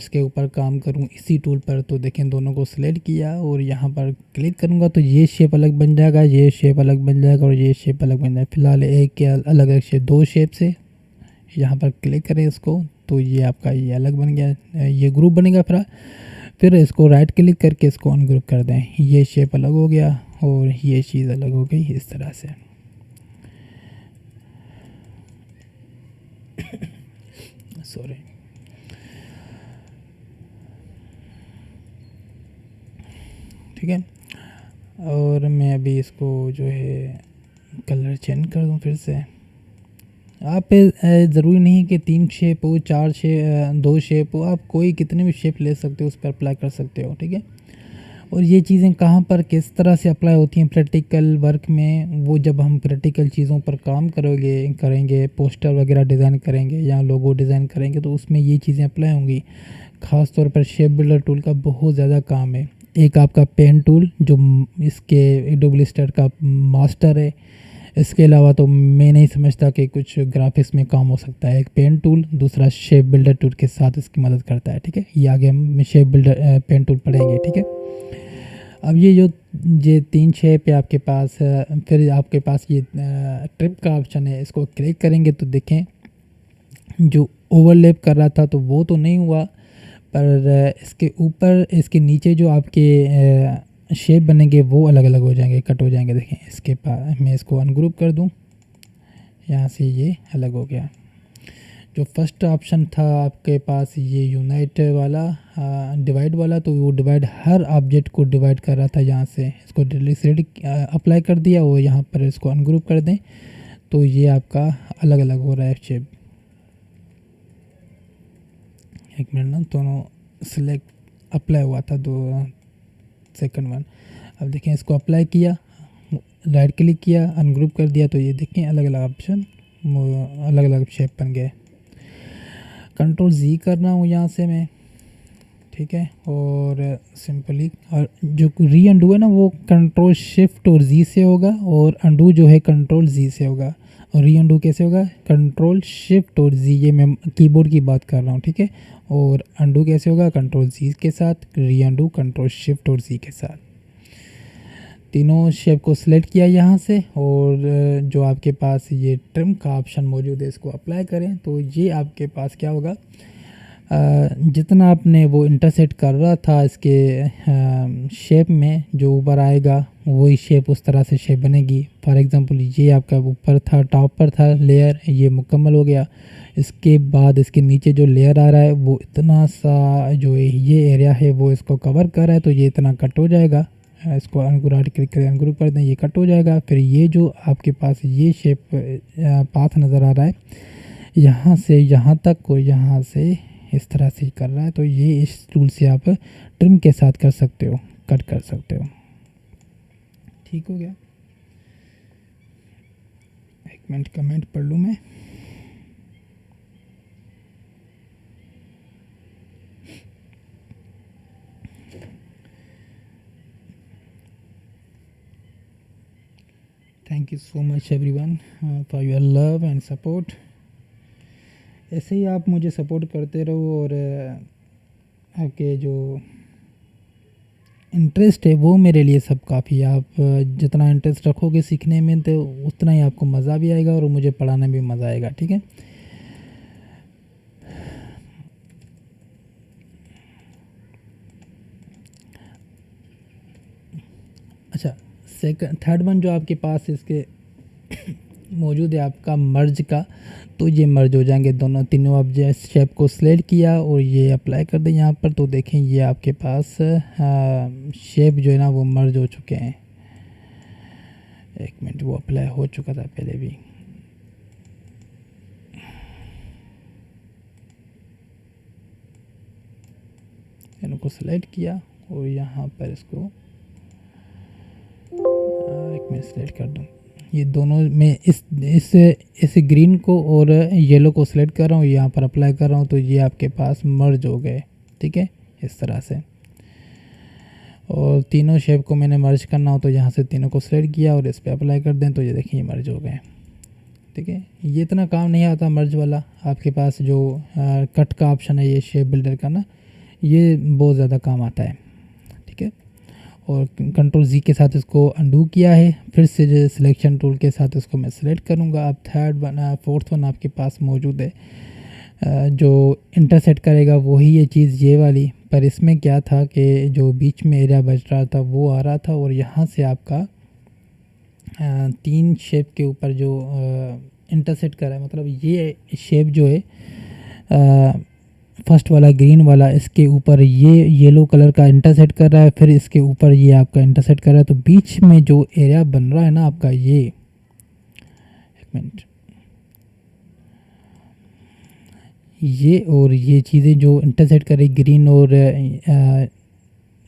के ऊपर काम करूं इसी टूल पर, तो देखें दोनों को सिलेक्ट किया और यहाँ पर क्लिक करूंगा तो ये शेप अलग बन जाएगा, ये शेप अलग बन जाएगा और ये शेप अलग बन जाएगा। फिलहाल एक के अलग अलग शेप, दो शेप से यहाँ पर क्लिक करें इसको तो ये आपका ये अलग बन गया, ये ग्रुप बनेगा। फिर इसको राइट क्लिक करके इसको अनग्रुप कर दें, ये शेप अलग हो गया और ये चीज़ अलग हो गई इस तरह से। सॉरी। ठीक है, और मैं अभी इसको जो है कलर चेंज कर दूं फिर से। आप ज़रूरी नहीं कि 3 शेप हो, 4 शेप, 2 शेप हो, आप कोई कितने भी शेप ले सकते हो, उस पर अप्लाई कर सकते हो। ठीक है, और ये चीज़ें कहाँ पर किस तरह से अप्लाई होती हैं प्रैक्टिकल वर्क में, वो जब हम प्रैक्टिकल चीज़ों पर काम करेंगे पोस्टर वगैरह डिज़ाइन करेंगे या लोगो डिज़ाइन करेंगे, तो उसमें ये चीज़ें अप्लाई होंगी। ख़ास तौर पर शेप बिल्डर टूल का बहुत ज़्यादा काम है। एक आपका पेन टूल जो इसके एडोब इलस्ट्रेटर का मास्टर है, इसके अलावा तो मैं नहीं समझता कि कुछ ग्राफिक्स में काम हो सकता है। एक पेन टूल, दूसरा शेप बिल्डर टूल के साथ इसकी मदद करता है। ठीक है, ये आगे हम शेप बिल्डर पेन टूल पढ़ेंगे। ठीक है, अब ये 3 शेप है आपके पास, फिर आपके पास ये ट्रिप का ऑप्शन है, इसको क्लिक करेंगे तो देखें जो ओवरलैप कर रहा था तो वो तो नहीं हुआ, पर इसके ऊपर इसके नीचे जो आपके शेप बनेंगे वो अलग अलग हो जाएंगे, कट हो जाएंगे। देखें इसके पास मैं इसको अनग्रुप कर दूं, यहाँ से ये अलग हो गया। जो फर्स्ट ऑप्शन था आपके पास ये यूनाइट वाला, डिवाइड वाला, तो वो डिवाइड हर ऑब्जेक्ट को डिवाइड कर रहा था। यहाँ से इसको सिलेक्ट अप्लाई कर दिया और यहाँ पर इसको अनग्रुप कर दें तो ये आपका अलग अलग हो रहा है शेप। एक मिनट ना, दोनों सिलेक्ट अप्लाई हुआ था, दो सेकंड वन। अब देखें इसको अप्लाई किया, राइट क्लिक किया, अनग्रुप कर दिया तो ये देखें अलग अलग ऑप्शन, अलग अलग शेप बन गए। कंट्रोल जी कर रहा हूँ यहाँ से मैं। ठीक है, और सिंपली, और जो री अंडू है ना वो कंट्रोल शिफ्ट और जी से होगा, और अंडू जो है कंट्रोल जी से होगा। और री अंडू कैसे होगा? कंट्रोल शिफ्ट और जी, ये मैं कीबोर्ड की बात कर रहा हूँ। ठीक है, और अंडू कैसे होगा? कंट्रोल जी के साथ, री अंडू कंट्रोल शिफ्ट और जी के साथ। तीनों शेप को सिलेक्ट किया यहाँ से, और जो आपके पास ये ट्रिम का ऑप्शन मौजूद है इसको अप्लाई करें तो ये आपके पास क्या होगा, जितना आपने वो इंटरसेक्ट कर रहा था इसके शेप में, जो ऊपर आएगा वही शेप उस तरह से शेप बनेगी। फॉर एग्जांपल ये आपका ऊपर था, टॉप पर था लेयर, ये मुकम्मल हो गया। इसके बाद इसके नीचे जो लेयर आ रहा है वो इतना सा जो ये एरिया है वो इसको कवर कर रहा है, तो ये इतना कट हो जाएगा। इसको राइट क्लिक करें, अनग्रुप कर दें, ये कट हो जाएगा। फिर ये जो आपके पास ये शेप पाथ नज़र आ रहा है यहाँ से यहाँ तक और यहाँ से इस तरह से कर रहा है, तो ये इस टूल से आप ट्रिम के साथ कर सकते हो, कट कर सकते हो। ठीक हो गया, एक मिनट कमेंट पढ़ लूँ मैं। Thank you so much everyone for your love and support. ऐसे ही आप मुझे सपोर्ट करते रहो, और आपके जो इंटरेस्ट है वो मेरे लिए सब काफ़ी है। आप जितना इंटरेस्ट रखोगे सीखने में तो उतना ही आपको मज़ा भी आएगा और मुझे पढ़ाने में भी मज़ा आएगा। ठीक है, अच्छा, थर्ड वन जो आपके पास इसके मौजूद है आपका मर्ज का, तो ये मर्ज हो जाएंगे दोनों तीनों ऑब्जेक्ट। शेप को सिलेक्ट किया और ये अप्लाई कर दें यहाँ पर, तो देखें ये आपके पास शेप जो है ना वो मर्ज हो चुके हैं। एक मिनट, वो अप्लाई हो चुका था पहले भी। इनको सिलेक्ट किया और यहाँ पर इसको एक मिनट सिलेक्ट कर दूँ। ये दोनों मैं इस ग्रीन को और येलो को सिलेक्ट कर रहा हूँ, यहाँ पर अप्लाई कर रहा हूँ, तो ये आपके पास मर्ज हो गए। ठीक है, इस तरह से। और तीनों शेप को मैंने मर्ज करना हो तो यहाँ से तीनों को सिलेक्ट किया और इस पर अप्लाई कर दें तो ये देखिए मर्ज हो गए। ठीक है। ये इतना काम नहीं आता मर्ज वाला, आपके पास जो कट का ऑप्शन है ये शेप बिल्डर का ना, ये बहुत ज़्यादा काम आता है, ठीक है। और कंट्रोल जी के साथ इसको अंडू किया है, फिर से सिलेक्शन टूल के साथ इसको मैं सिलेक्ट करूँगा। अब फोर्थ वन आपके पास मौजूद है, जो इंटरसेट करेगा वही ये चीज़ ये वाली, पर इसमें क्या था कि जो बीच में एरिया बच रहा था वो आ रहा था, और यहाँ से आपका 3 शेप के ऊपर जो इंटरसेट कर रहा है, मतलब ये शेप जो है फर्स्ट वाला ग्रीन वाला, इसके ऊपर ये येलो कलर का इंटरसेट कर रहा है, फिर इसके ऊपर ये आपका इंटरसेट कर रहा है। तो बीच में जो एरिया बन रहा है ना आपका, ये एक मिनट, ये और ये चीज़ें जो इंटरसेट करे ग्रीन और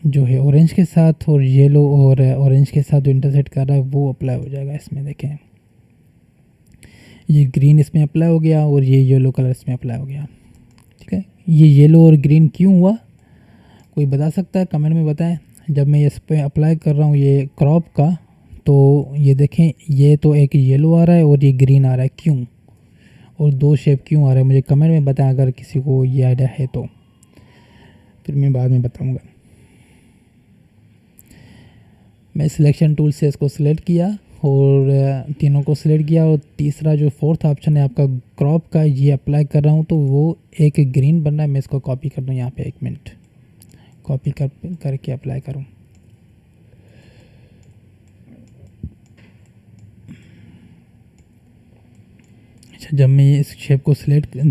जो है ऑरेंज के साथ, और येलो और ऑरेंज के साथ जो इंटरसेट कर रहा है वो अप्लाई हो जाएगा इसमें। देखें ये ग्रीन इसमें अप्लाई हो गया और ये येलो कलर इसमें अप्लाई हो गया, ठीक है। ये येलो और ग्रीन क्यों हुआ, कोई बता सकता है? कमेंट में बताएं। जब मैं इस पर अप्लाई कर रहा हूँ ये क्रॉप का, तो ये देखें ये तो एक येलो आ रहा है और ये ग्रीन आ रहा है, क्यों? और 2 शेप क्यों आ रहा है, मुझे कमेंट में बताएं अगर किसी को ये आइडिया है तो, फिर मैं बाद में बताऊँगा। मैं सिलेक्शन टूल से इसको सिलेक्ट किया और तीनों को सिलेक्ट किया, और तीसरा जो फोर्थ ऑप्शन है आपका क्रॉप का, ये अप्लाई कर रहा हूँ तो वो एक ग्रीन बन रहा है। मैं इसको कॉपी कर दूँ यहाँ पे, 1 मिनट, कॉपी करके अप्लाई करूँ। अच्छा, जब मैं इस शेप को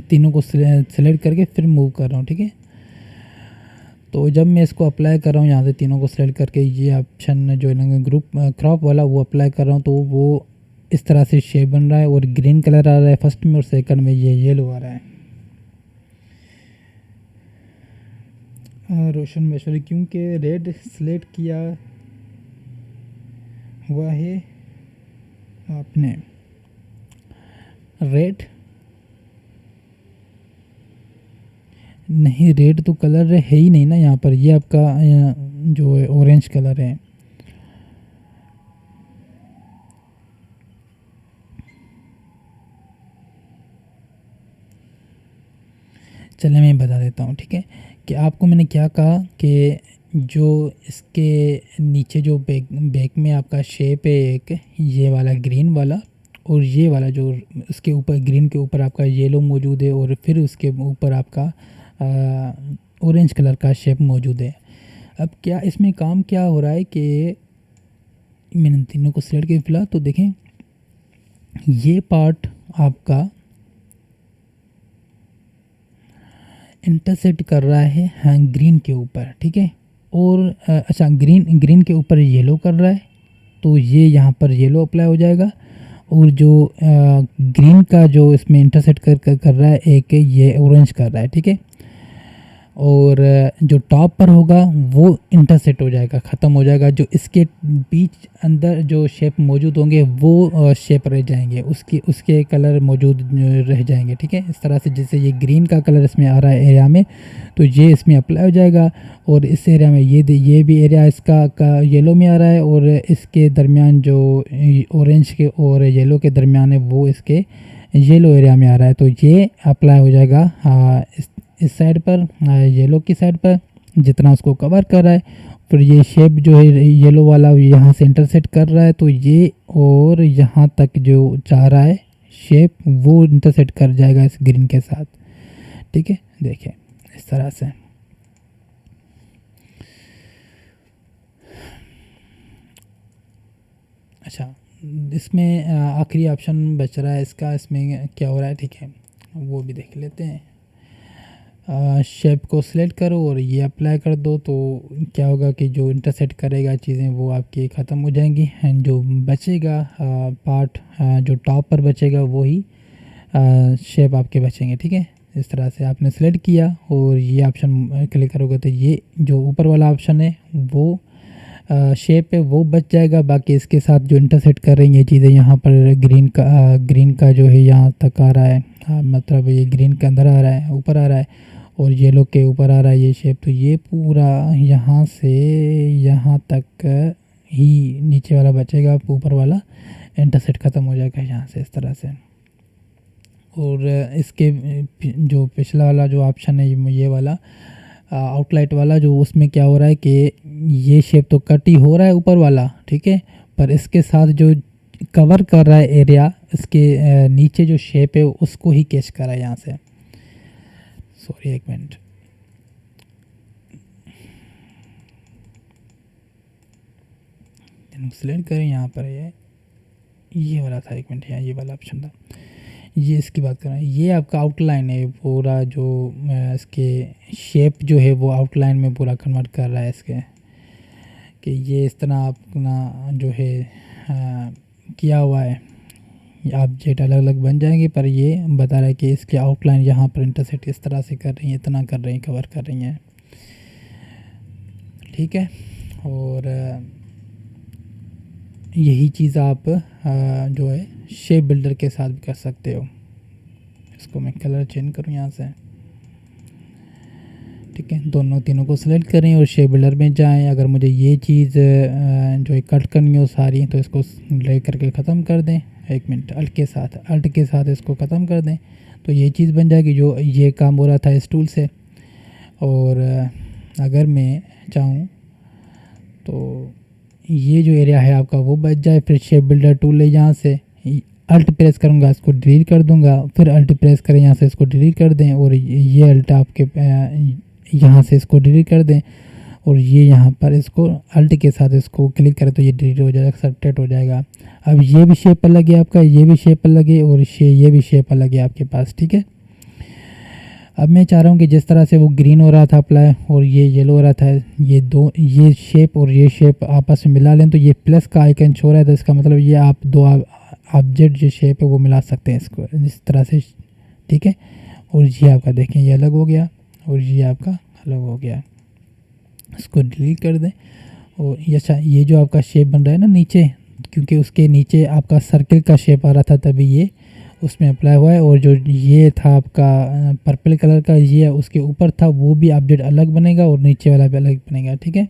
तीनों को सिलेक्ट करके फिर मूव कर रहा हूँ, ठीक है। तो जब मैं इसको अप्लाई कर रहा हूँ यहाँ से तीनों को सिलेक्ट करके, ये ऑप्शन जो है ग्रुप क्रॉप वाला वो अप्लाई कर रहा हूँ, तो वो इस तरह से शेप बन रहा है और ग्रीन कलर आ रहा है फर्स्ट में, और सेकंड में ये येलो आ रहा है। रोशन महेश्वरी, क्योंकि रेड सिलेक्ट किया हुआ है आपने, रेड नहीं, रेड तो कलर है ही नहीं ना यहाँ पर, ये आपका जो है ऑरेंज कलर है। चलिए मैं बता देता हूँ, ठीक है, कि आपको मैंने क्या कहा कि जो इसके नीचे जो बैक में आपका शेप है एक, ये वाला ग्रीन वाला, और ये वाला जो इसके ऊपर ग्रीन के ऊपर आपका येलो मौजूद है, और फिर उसके ऊपर आपका ऑरेंज कलर का शेप मौजूद है। अब क्या इसमें काम क्या हो रहा है कि मैंने तीनों को सिलेक्ट किया फिलहाल, तो देखें ये पार्ट आपका इंटरसेक्ट कर रहा है हाँ ग्रीन के ऊपर, ठीक है। और अच्छा, ग्रीन के ऊपर येलो कर रहा है, तो ये यहाँ पर येलो अप्लाई हो जाएगा। और जो ग्रीन का जो इसमें इंटरसेक्ट कर रहा है एक, ये ऑरेंज कर रहा है, ठीक है। और जो टॉप पर होगा वो इंटरसेक्ट हो जाएगा, ख़त्म हो जाएगा। जो इसके बीच अंदर जो शेप मौजूद होंगे वो शेप रह जाएंगे, उसके कलर मौजूद रह जाएंगे, ठीक है। इस तरह से जैसे ये ग्रीन का कलर इसमें आ रहा है एरिया में, तो ये इसमें अप्लाई हो जाएगा। और इस एरिया में ये भी एरिया इसका येलो में आ रहा है, और इसके दरमियान जो ऑरेंज के और येलो के दरमियान है वो इसके येलो एरिया में आ रहा है, तो ये अप्लाई हो जाएगा इस साइड पर, येलो की साइड पर, जितना उसको कवर कर रहा है। फिर ये शेप जो है येलो वाला यहाँ से इंटरसेक्ट कर रहा है, तो ये और यहाँ तक जो चाह रहा है शेप वो इंटरसेक्ट कर जाएगा इस ग्रीन के साथ, ठीक है। देखिए इस तरह से। अच्छा, इसमें आखिरी ऑप्शन बच रहा है इसका, इसमें क्या हो रहा है, ठीक है, वो भी देख लेते हैं। शेप को सिलेक्ट करो और ये अप्लाई कर दो, तो क्या होगा कि जो इंटरसेक्ट करेगा चीज़ें वो आपकी ख़त्म हो जाएंगी, एंड जो बचेगा पार्ट जो टॉप पर बचेगा वही शेप आपके बचेंगे, ठीक है। इस तरह से आपने सेलेक्ट किया और ये ऑप्शन क्लिक करोगे तो ये जो ऊपर वाला ऑप्शन है वो शेप है वो बच जाएगा। बाकी इसके साथ जो इंटरसेक्ट कर रही हैं चीज़ें, यहाँ पर ग्रीन का जो है यहाँ तक आ रहा है, मतलब ये ग्रीन के अंदर आ रहा है, ऊपर आ रहा है, और येलो के ऊपर आ रहा है ये शेप, तो ये पूरा यहाँ से यहाँ तक ही नीचे वाला बचेगा, ऊपर वाला इंटरसेक्ट ख़त्म हो जाएगा यहाँ से, इस तरह से। और इसके जो पिछला वाला जो ऑप्शन है ये वाला आउटलाइट वाला, जो उसमें क्या हो रहा है कि ये शेप तो कट ही हो रहा है ऊपर वाला, ठीक है, पर इसके साथ जो कवर कर रहा है एरिया, इसके नीचे जो शेप है उसको ही कैच कर रहा है यहाँ से। सॉरी एक मिनट, सेलेक्ट करें, यहाँ पर ये वाला था, एक मिनट, यहाँ ये वाला ऑप्शन था, ये इसकी बात कर रहे हैं। ये आपका आउटलाइन है पूरा, जो इसके शेप जो है वो आउटलाइन में पूरा कन्वर्ट कर रहा है इसके, कि ये इस तरह अपना जो है किया हुआ है, ऑब्जेक्ट अलग अलग बन जाएंगे, पर ये बता रहा है कि इसके आउटलाइन यहाँ पर इंटरसेक्ट इस तरह से कर रही है, इतना कर रही है, कवर कर रही हैं, ठीक है। और यही चीज़ आप जो है शेप बिल्डर के साथ भी कर सकते हो। इसको मैं कलर चेंज करूँ यहाँ से, ठीक है, दोनों तीनों को सिलेक्ट करें और शेप बिल्डर में जाएं। अगर मुझे ये चीज़ जो है कट करनी हो सारी, तो इसको ले करके ख़त्म कर दें, एक मिनट, अल्ट के साथ इसको ख़त्म कर दें, तो ये चीज़ बन जाएगी। जो ये काम हो रहा था इस टूल से, और अगर मैं चाहूँ तो ये जो एरिया है आपका वो बच जाए, फिर शेप बिल्डर टूल है, यहाँ से अल्ट प्रेस करूँगा, इसको डिलीट कर दूँगा, फिर अल्ट प्रेस करें यहाँ से, इसको डिलीट कर दें, और ये अल्ट आपके यहाँ से इसको डिलीट कर दें, और ये यहाँ पर इसको अल्ट के साथ इसको क्लिक करें तो ये डिलीट हो जाएगा, सेपरेट हो जाएगा। अब ये भी शेप अलग है आपका, ये भी शेप अलग है, और ये भी शेप अलग है आपके पास, ठीक है। अब मैं चाह रहा हूँ कि जिस तरह से वो ग्रीन हो रहा था अप्लाई और ये येलो हो रहा था, ये शेप और ये शेप आपस में मिला लें, तो ये प्लस का आइकन शो रहा है, तो इसका मतलब ये आप दो ऑब्जेक्ट जो शेप है वो मिला सकते हैं इसको इस तरह से, ठीक है। और ये आपका देखें ये अलग हो गया और ये आपका अलग हो गया, इसको डिलीट कर दें। और ये अच्छा, ये जो आपका शेप बन रहा है ना नीचे, क्योंकि उसके नीचे आपका सर्किल का शेप आ रहा था तभी ये उसमें अप्लाई हुआ है, और जो ये था आपका पर्पल कलर का, ये उसके ऊपर था, वो भी ऑब्जेक्ट अलग बनेगा और नीचे वाला भी अलग बनेगा, ठीक है।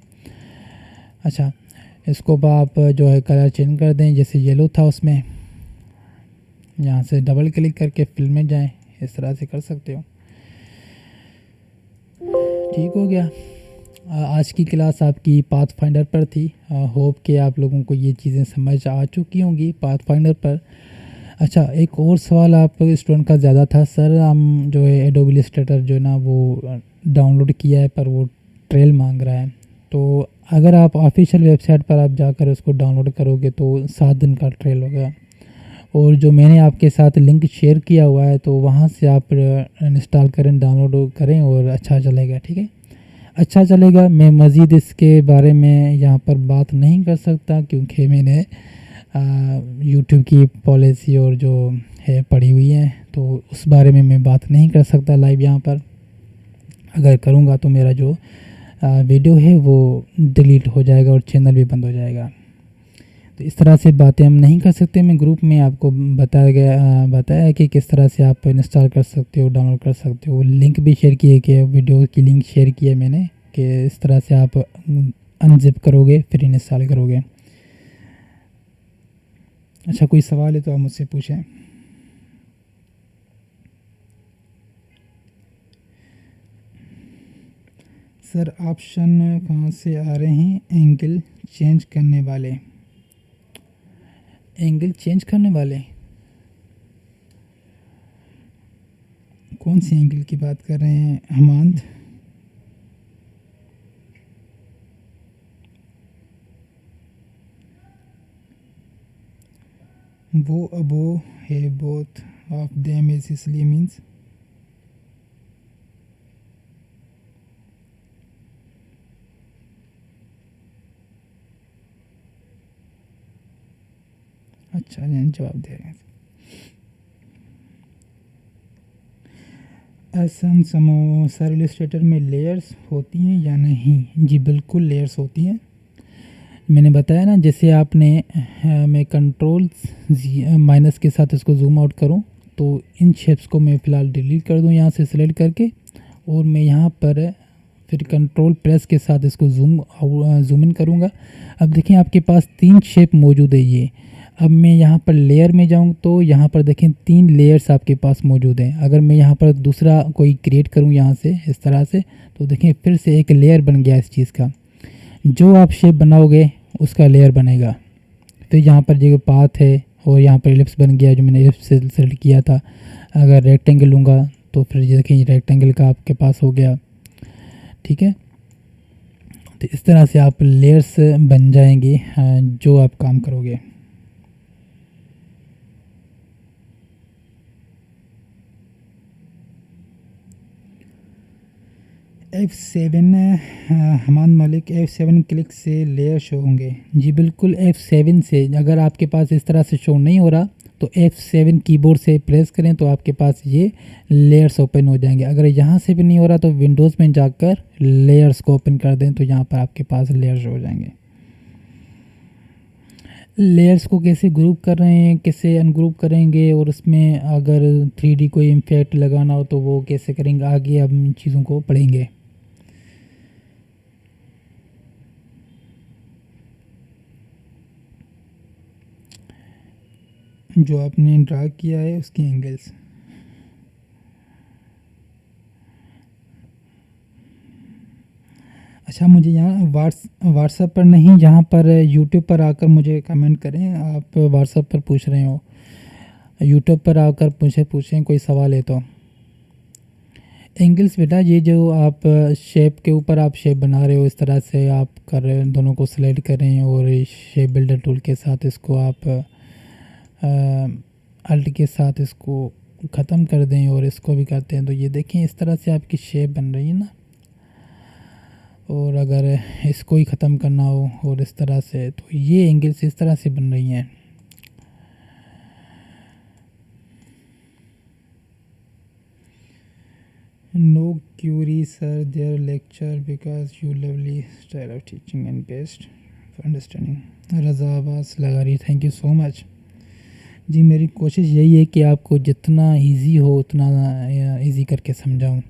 अच्छा, इसको आप जो है कलर चेंज कर दें, जैसे येलो था उसमें, यहाँ से डबल क्लिक करके फिल में जाएं, इस तरह से कर सकते हो, ठीक हो गया। आज की क्लास आपकी पाथ फाइंडर पर थी। होप कि आप लोगों को ये चीज़ें समझ आ चुकी होंगी पाथ फाइंडर पर। अच्छा, एक और सवाल आप स्टूडेंट का ज़्यादा था, सर हम जो है एडोबी इलस्ट्रेटर जो है ना वो डाउनलोड किया है पर वो ट्रेल मांग रहा है, तो अगर आप ऑफिशियल वेबसाइट पर आप जाकर उसको डाउनलोड करोगे तो 7 दिन का ट्रेल होगा, और जो मैंने आपके साथ लिंक शेयर किया हुआ है तो वहाँ से आप इंस्टॉल करें, डाउनलोड करें और अच्छा चलेगा, ठीक है, अच्छा चलेगा। मैं मज़ीद इसके बारे में यहाँ पर बात नहीं कर सकता क्योंकि मैंने यूट्यूब की पॉलिसी और जो है पढ़ी हुई है, तो उस बारे में मैं बात नहीं कर सकता लाइव यहाँ पर। अगर करूँगा तो मेरा जो वीडियो है वो डिलीट हो जाएगा और चैनल भी बंद हो जाएगा, तो इस तरह से बातें हम नहीं कर सकते। मैं ग्रुप में आपको बताया है कि किस तरह से आप इंस्टॉल कर सकते हो, डाउनलोड कर सकते हो, लिंक भी शेयर किए कि वीडियो की लिंक शेयर की है मैंने कि इस तरह से आप अनजिप करोगे फिर इंस्टॉल करोगे। अच्छा, कोई सवाल है तो आप मुझसे पूछें। सर ऑप्शन कहाँ से आ रहे हैं? एंगल चेंज करने वाले, एंगल चेंज करने वाले कौन सी एंगल की बात कर रहे हैं हमांद? वो अबो है बोथ ऑफ देम इज इसलिए मीन्स अच्छा जवाब दे रहे हैं। एसन समो सर इलस्ट्रेटर में लेयर्स होती हैं या नहीं? जी बिल्कुल लेयर्स होती हैं। मैंने बताया ना, जैसे आपने मैं कंट्रोल माइनस के साथ इसको जूम आउट करूं तो इन शेप्स को मैं फ़िलहाल डिलीट कर दूं यहाँ से सिलेक्ट करके, और मैं यहाँ पर फिर कंट्रोल प्रेस के साथ इसको जूम इन करूँगा। अब देखिए आपके पास 3 शेप मौजूद है। ये अब मैं यहाँ पर लेयर में जाऊँ तो यहाँ पर देखें 3 लेयर्स आपके पास मौजूद हैं। अगर मैं यहाँ पर दूसरा कोई क्रिएट करूँ यहाँ से इस तरह से, तो देखें फिर से एक लेयर बन गया इस चीज़ का। जो आप शेप बनाओगे उसका लेयर बनेगा। तो यहाँ पर जो पाथ है और यहाँ पर एलिप्स बन गया जो मैंने एलिप्स से सेलेक्ट किया था। अगर रेक्टेंगल लूँगा तो फिर देखिए रेक्टेंगल का आपके पास हो गया, ठीक है। तो इस तरह से आप लेयर्स बन जाएंगे जो आप काम करोगे। F7 हमान मालिक F7 क्लिक से लेयर शो होंगे। जी बिल्कुल, F7 से अगर आपके पास इस तरह से शो नहीं हो रहा तो F7 कीबोर्ड से प्रेस करें तो आपके पास ये लेयर्स ओपन हो जाएंगे। अगर यहाँ से भी नहीं हो रहा तो विंडोज़ में जाकर लेयर्स को ओपन कर दें तो यहाँ पर आपके पास लेयर्स हो जाएंगे। लेयर्स को कैसे ग्रुप कर रहे हैं, कैसे अनग्रुप करेंगे, और उसमें अगर 3D कोई इम्फेक्ट लगाना हो तो वो कैसे करेंगे, आगे अब इन चीज़ों को पढ़ेंगे। जो आपने ड्रा किया है उसके एंगल्स। अच्छा, मुझे यहाँ व्हाट्सएप पर नहीं, यहाँ पर यूट्यूब पर आकर मुझे कमेंट करें। आप व्हाट्सएप पर पूछ रहे हो, यूट्यूब पर आकर मुझे पूछें कोई सवाल है तो। एंगल्स बेटा, ये जो आप शेप के ऊपर आप शेप बना रहे हो इस तरह से आप कर रहे हो, दोनों को सिलेक्ट करें और शेप बिल्डर टूल के साथ इसको आप अल्ट के साथ इसको ख़त्म कर दें और इसको भी करते हैं तो ये देखें इस तरह से आपकी शेप बन रही है ना। और अगर इसको ही ख़त्म करना हो और इस तरह से, तो ये एंगल्स इस तरह से बन रही हैं। No query sir their lecture because you lovely style of teaching and best for understanding. Raza Abbas Lagari, thank you so much. जी मेरी कोशिश यही है कि आपको जितना इजी हो उतना इजी करके समझाऊं।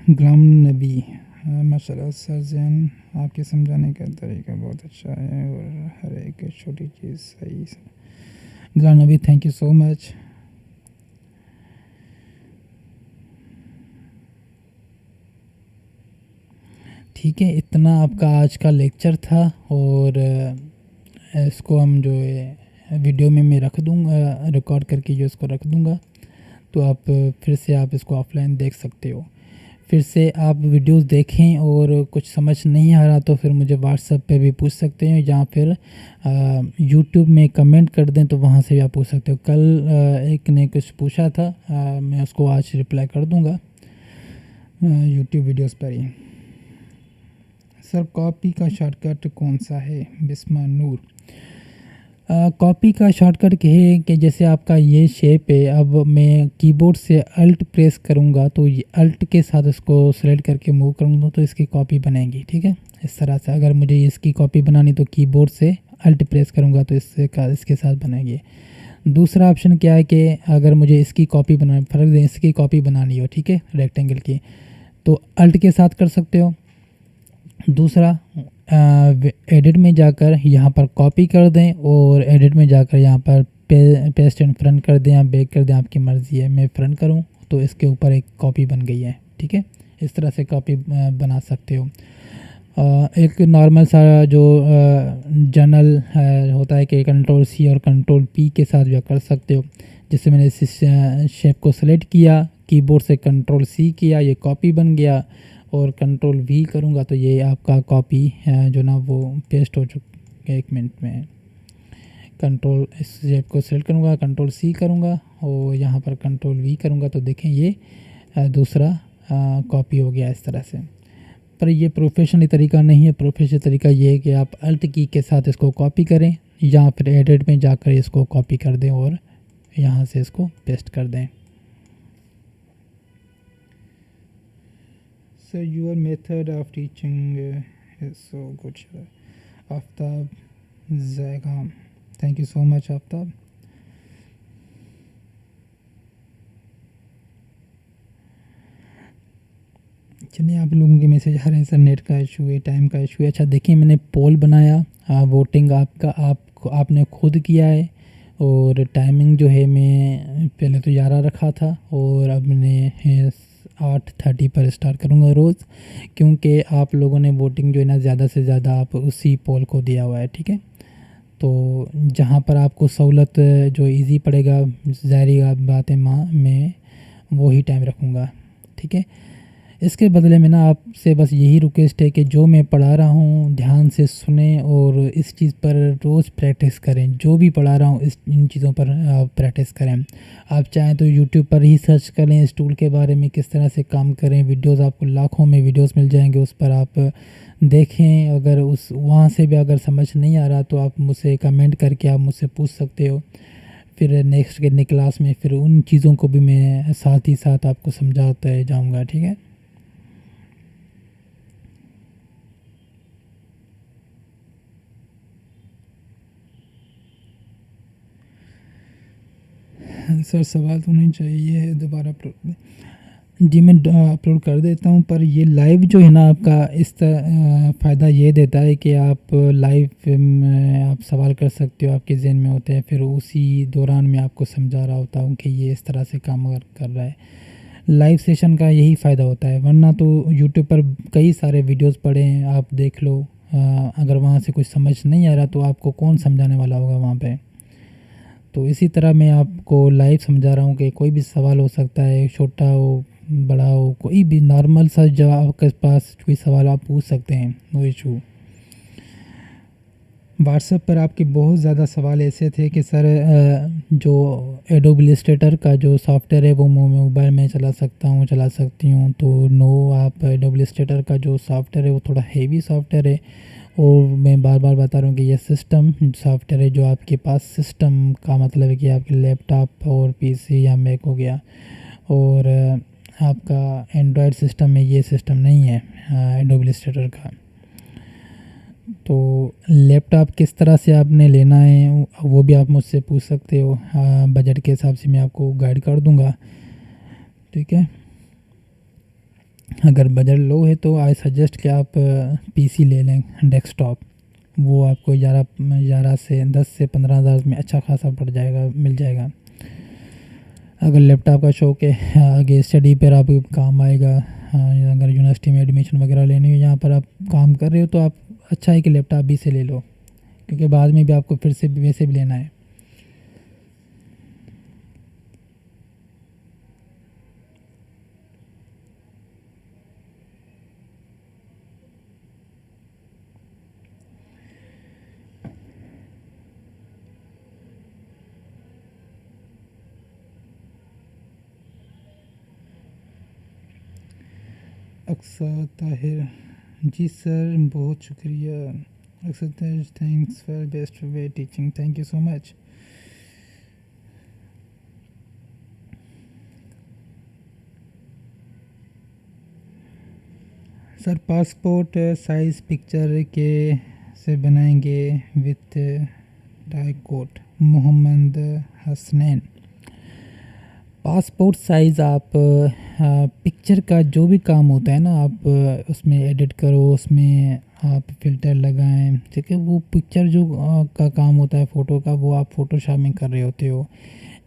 गुलाम नबी, माशाल्लाह सर जैन, आपके समझाने का तरीका बहुत अच्छा है और हर एक छोटी चीज़ सही। Ghulam Nabi, thank you so much. ठीक है, इतना आपका आज का लेक्चर था और इसको हम जो है वीडियो में मैं रख दूँगा, रिकॉर्ड करके जो इसको रख दूँगा, तो आप फिर से आप इसको ऑफलाइन देख सकते हो। फिर से आप वीडियोस देखें और कुछ समझ नहीं आ रहा तो फिर मुझे व्हाट्सएप पे भी पूछ सकते हैं या फिर यूट्यूब में कमेंट कर दें तो वहाँ से भी आप पूछ सकते हो। कल एक ने कुछ पूछा था, मैं उसको आज रिप्लाई कर दूँगा यूट्यूब वीडियोस पर ही। सर कॉपी का शॉर्टकट कौन सा है? बिस्मा नूर। कॉपी का शॉर्टकट है कि जैसे आपका ये शेप है, अब मैं कीबोर्ड से अल्ट प्रेस करूँगा तो ये अल्ट के साथ इसको सेलेक्ट करके मूव करूँगा तो इसकी कॉपी बनेगी। ठीक है, इस तरह से अगर मुझे इसकी कॉपी बनानी तो कीबोर्ड से अल्ट प्रेस करूँगा तो इसके साथ बनेगी। दूसरा ऑप्शन क्या है कि अगर मुझे इसकी कॉपी बनानी, फर्क दें इसकी कॉपी बनानी हो, ठीक है, रेक्टेंगल की, तो अल्ट के साथ कर सकते हो। दूसरा, एडिट में जाकर यहाँ पर कॉपी कर दें और एडिट में जाकर यहाँ पर पेस्ट एंड फ्रंट कर दें या बैक कर दें, आपकी मर्ज़ी है। मैं फ्रंट करूँ तो इसके ऊपर एक कॉपी बन गई है। ठीक है, इस तरह से कॉपी बना सकते हो। एक नॉर्मल सा जो जर्नल होता है कि कंट्रोल सी और कंट्रोल पी के साथ भी कर सकते हो। जिससे मैंने इस शेप को सेलेक्ट किया, कीबोर्ड से कंट्रोल सी किया, ये कॉपी बन गया, और कंट्रोल वी करूँगा तो ये आपका कॉपी जो ना वो पेस्ट हो चुका है 1 मिनट में। कंट्रोल इस शेप को सेलेक्ट करूँगा, कंट्रोल सी करूँगा और यहाँ पर कंट्रोल वी करूँगा तो देखें ये दूसरा कॉपी हो गया इस तरह से। पर ये प्रोफेशनली तरीका नहीं है। प्रोफेशनल तरीका ये है कि आप अल्ट की के साथ इसको कॉपी करें या फिर एडिट में जाकर इसको कॉपी कर दें और यहाँ से इसको पेस्ट कर दें। So your method of teaching is so good, sir. Aftab Zaigham, thank you so much Aftab. चलिए, आप लोगों के मैसेज आ रहे हैं सर, नेट का इशू है, टाइम का इशू है। अच्छा देखिए, मैंने पोल बनाया, वोटिंग आपने खुद किया है, और टाइमिंग जो है मैं पहले तो 11 रखा था, और अब मैंने 8:30 पर स्टार्ट करूँगा रोज़, क्योंकि आप लोगों ने वोटिंग जो है ना ज़्यादा से ज़्यादा आप उसी पोल को दिया हुआ है, ठीक है। तो जहाँ पर आपको सहूलत जो इजी पड़ेगा, ज़ाहिर बात है, माँ मैं वही टाइम रखूँगा, ठीक है। इसके बदले में ना आपसे बस यही रिक्वेस्ट है कि जो मैं पढ़ा रहा हूँ ध्यान से सुने, और इस चीज़ पर रोज़ प्रैक्टिस करें। जो भी पढ़ा रहा हूँ इन चीज़ों पर आप प्रैक्टिस करें। आप चाहें तो यूट्यूब पर ही सर्च करें इस टूल के बारे में, किस तरह से काम करें। वीडियोस आपको लाखों में वीडियोस मिल जाएंगे, उस पर आप देखें। अगर उस वहाँ से भी अगर समझ नहीं आ रहा तो आप मुझसे कमेंट करके आप मुझसे पूछ सकते हो। फिर नेक्स्ट के क्लास में फिर उन चीज़ों को भी मैं साथ ही साथ आपको समझाता जाऊँगा, ठीक है। सर सवाल तो नहीं चाहिए, दोबारा अपलोड। जी मैं अपलोड कर देता हूँ, पर ये लाइव जो है ना आपका इस फ़ायदा ये देता है कि आप लाइव में आप सवाल कर सकते हो, आपके जहन में होते हैं, फिर उसी दौरान मैं आपको समझा रहा होता हूँ कि ये इस तरह से काम कर रहा है। लाइव सेशन का यही फ़ायदा होता है, वरना तो यूट्यूब पर कई सारे वीडियोस पड़े हैं, आप देख लो। अगर वहाँ से कुछ समझ नहीं आ रहा तो आपको कौन समझाने वाला होगा वहाँ पे। तो इसी तरह मैं आपको लाइव समझा रहा हूँ कि कोई भी सवाल हो सकता है, छोटा हो बड़ा हो, कोई भी नॉर्मल सा जवाब आपके पास कोई सवाल आप पूछ सकते हैं, नो इशू। व्हाट्सएप पर आपके बहुत ज़्यादा सवाल ऐसे थे कि सर जो एडोबी इलस्ट्रेटर का जो सॉफ्टवेयर है वो मोबाइल में चला सकता हूँ, चला सकती हूँ। तो नो, आप एडोबी इलस्ट्रेटर का जो सॉफ्टवेयर है वो थोड़ा हेवी सॉफ्टवेयर है, और मैं बार बार बता रहा हूँ कि ये सिस्टम सॉफ्टवेयर है। जो आपके पास सिस्टम का मतलब है कि आपके लैपटॉप और पीसी या मैक हो गया, और आपका एंड्रॉयड सिस्टम में ये सिस्टम नहीं है एडोबी इलस्ट्रेटर का। तो लैपटॉप किस तरह से आपने लेना है वो भी आप मुझसे पूछ सकते हो। बजट के हिसाब से मैं आपको गाइड कर दूंगा, ठीक है। अगर बजट लो है तो आई सजेस्ट कि आप पीसी ले लें डेस्कटॉप। वो आपको 11 से 10 से 15 हज़ार में अच्छा खासा पड़ जाएगा, मिल जाएगा। अगर लैपटॉप का शौक है, आगे स्टडी पर आप काम आएगा। अगर यूनिवर्सिटी में एडमिशन वगैरह लेनी हो, यहाँ पर आप काम कर रहे हो, तो आप अच्छा है कि लैपटॉप भी से ले लो, क्योंकि बाद में भी आपको फिर से वैसे भी लेना है। अक्सर ताहिर, जी सर बहुत शुक्रिया। अक्सर Tahir, thanks for best way teaching, thank you so much. Sir passport size picture के से बनाएंगे with tie coat, Mohammad Hasnain. Passport size आप पिक्चर का जो भी काम होता है ना, आप उसमें एडिट करो, उसमें आप फ़िल्टर लगाएं, ठीक है। वो पिक्चर जो का काम होता है फ़ोटो का, वो आप फ़ोटोशॉप में कर रहे होते हो।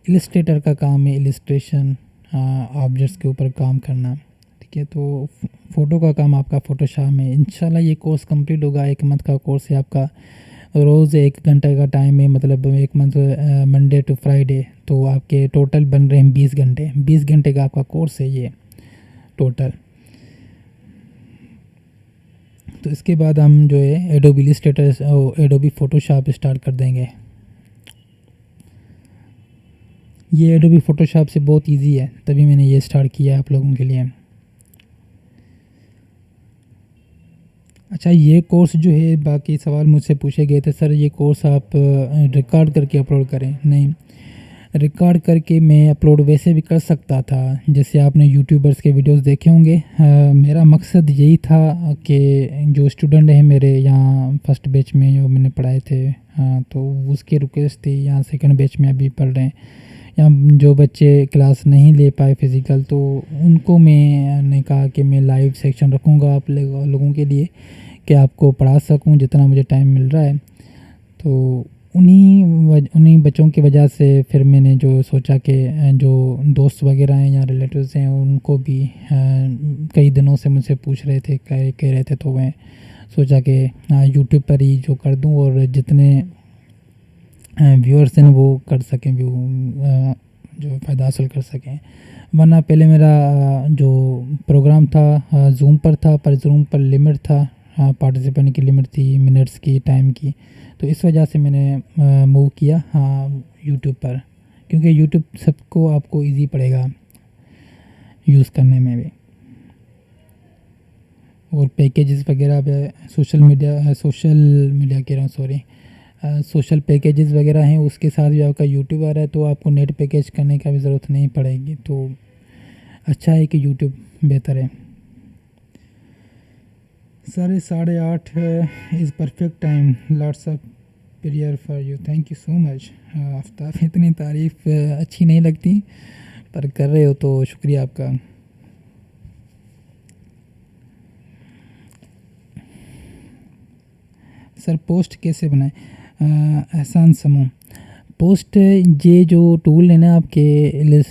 इलस्ट्रेटर का काम है इलस्ट्रेशन, ऑब्जेक्ट्स के ऊपर काम करना, ठीक है। तो फ़ोटो का काम आपका फ़ोटोशॉप में। इंशाल्लाह ये कोर्स कंप्लीट होगा, 1 मंथ का कोर्स है आपका। रोज़ 1 घंटे का टाइम है, मतलब 1 मंथ मंडे टू फ्राइडे। तो आपके टोटल बन रहे हैं 20 घंटे। 20 घंटे का आपका कोर्स है ये टोटल। तो इसके बाद हम जो है Adobe Illustrator, Adobe Photoshop start कर देंगे। ये एडोबी फ़ोटोशॉप से बहुत इजी है, तभी मैंने ये स्टार्ट किया है आप लोगों के लिए। अच्छा, ये कोर्स जो है, बाकी सवाल मुझसे पूछे गए थे सर ये कोर्स आप रिकॉर्ड करके अपलोड करें। नहीं, रिकॉर्ड करके मैं अपलोड वैसे भी कर सकता था, जैसे आपने यूट्यूबर्स के वीडियोस देखे होंगे। मेरा मकसद यही था कि जो स्टूडेंट हैं मेरे यहाँ फर्स्ट बैच में जो मैंने पढ़ाए थे, तो उसकी रिक्वेस्ट थी, यहाँ सेकंड बैच में अभी पढ़ रहे हैं। या जो बच्चे क्लास नहीं ले पाए फिज़िकल, तो उनको मैंने कहा कि मैं लाइव सेक्शन रखूँगा आप लोगों के लिए कि आपको पढ़ा सकूँ जितना मुझे टाइम मिल रहा है। तो उन्हीं बच्चों की वजह से फिर मैंने जो सोचा कि जो दोस्त वगैरह हैं या रिलेटिव्स हैं उनको भी कई दिनों से मुझसे पूछ रहे थे, कह रहे थे, तो मैं सोचा कि यूट्यूब पर ही जो कर दूं और जितने व्यूअर्स हैं वो कर सकें, जो फ़ायदा हासिल कर सकें। वरना पहले मेरा जो प्रोग्राम था ज़ूम पर था, पर ज़ूम पर लिमिट था, पार्टिसिपेंट की लिमिट थी, मिनट्स की, टाइम की। तो इस वजह से मैंने मूव किया यूट्यूब पर, क्योंकि यूट्यूब सबको आपको इजी पड़ेगा यूज़ करने में भी। और पैकेजेस वगैरह पे सोशल मीडिया कह रहा हूँ, सॉरी, सोशल पैकेजेस वगैरह हैं, उसके साथ भी आपका यूट्यूब आ रहा है, तो आपको नेट पैकेज करने का भी ज़रूरत नहीं पड़ेगी। तो अच्छा है कि यूट्यूब बेहतर है। 8:30 is perfect time. Lots of prayer for you. Thank you so much Aftab. इतनी तारीफ़ अच्छी नहीं लगती, पर कर रहे हो तो शुक्रिया आपका। सर पोस्ट कैसे बनाएं? एहसान समूह पोस्ट, ये जो टूल है ना आपके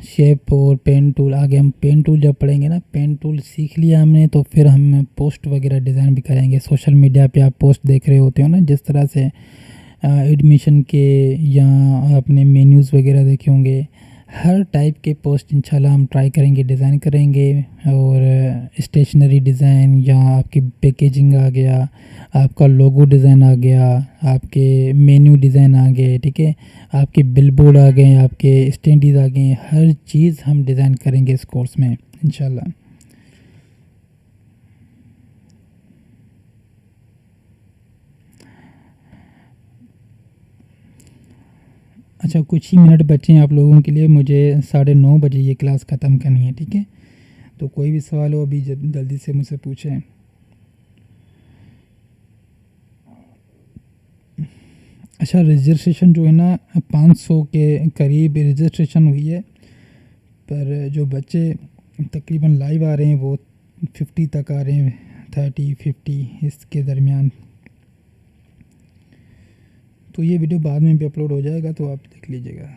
शेप और पेन टूल, आगे हम पेन टूल जब पढ़ेंगे ना, पेन टूल सीख लिया हमने तो फिर हम पोस्ट वगैरह डिज़ाइन भी करेंगे। सोशल मीडिया पे आप पोस्ट देख रहे होते हो ना, जिस तरह से एडमिशन के या अपने मेन्यूज़ वगैरह देखे होंगे, हर टाइप के पोस्ट इंशाल्लाह हम ट्राई करेंगे, डिज़ाइन करेंगे। और स्टेशनरी डिज़ाइन या आपकी पैकेजिंग आ गया, आपका लोगो डिज़ाइन आ गया, आपके मेन्यू डिज़ाइन आ गए, ठीक है, आपके बिलबोर्ड आ गए, आपके स्टैंडीज आ गए, हर चीज़ हम डिज़ाइन करेंगे इस कोर्स में इंशाल्लाह। अच्छा, कुछ ही मिनट बचे हैं आप लोगों के लिए, मुझे 9:30 ये क्लास ख़त्म करनी है, ठीक है। तो कोई भी सवाल हो अभी जल्दी से मुझसे पूछें। अच्छा, रजिस्ट्रेशन जो है ना 500 के करीब रजिस्ट्रेशन हुई है, पर जो बच्चे तकरीबन लाइव आ रहे हैं वो 50 तक आ रहे हैं, 30-50 इसके दरमियान। तो ये वीडियो बाद में भी अपलोड हो जाएगा, तो आप देख लीजिएगा।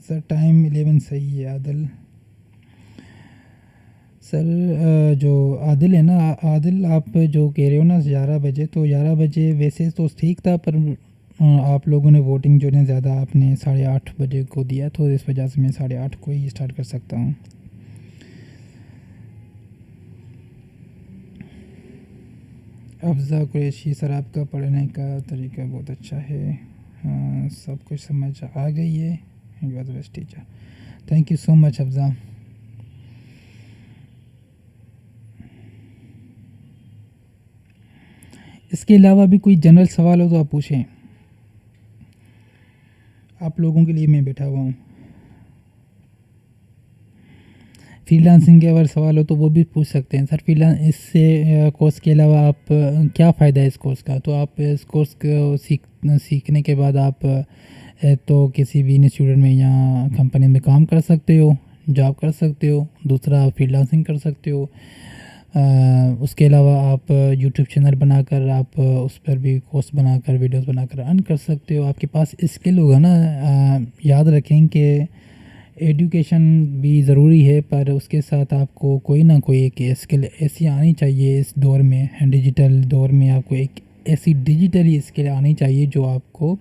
सर टाइम 11 सही है आदिल। सर जो आदिल है ना, आदिल आप जो कह रहे हो ना 11 बजे, तो 11 बजे वैसे तो ठीक था, पर आप लोगों ने वोटिंग जो है ज़्यादा आपने 8:30 बजे को दिया, तो इस वजह से मैं 8:30 को ही स्टार्ट कर सकता हूँ। अफ़ज़ा कुरैशी, सर आपका पढ़ने का तरीका बहुत अच्छा है, सब कुछ समझ आ गई है। You are the best teacher. Thank you so much Afza. इसके अलावा भी कोई जनरल सवाल हो तो आप पूछें, आप लोगों के लिए मैं बैठा हुआ हूँ। फ्रीलांसिंग के अगर सवाल हो तो वो भी पूछ सकते हैं। सर फ्रीलांस इससे कोर्स के अलावा आप क्या फ़ायदा है इस कोर्स का? तो आप इस कोर्स को सीखने के बाद आप तो किसी भी इंस्टीट्यूट में या कंपनी में काम कर सकते हो, जॉब कर सकते हो। दूसरा आप फ्रीलांसिंग कर सकते हो। उसके अलावा आप यूट्यूब चैनल बनाकर आप उस पर भी कोर्स बनाकर वीडियोस बनाकर अर्न कर सकते हो। आपके पास स्किल होगा ना। याद रखें कि एजुकेशन भी ज़रूरी है, पर उसके साथ आपको कोई ना कोई एक स्किल ऐसी आनी चाहिए इस दौर में, डिजिटल दौर में आपको एक ऐसी डिजिटली स्किल आनी चाहिए जो आपको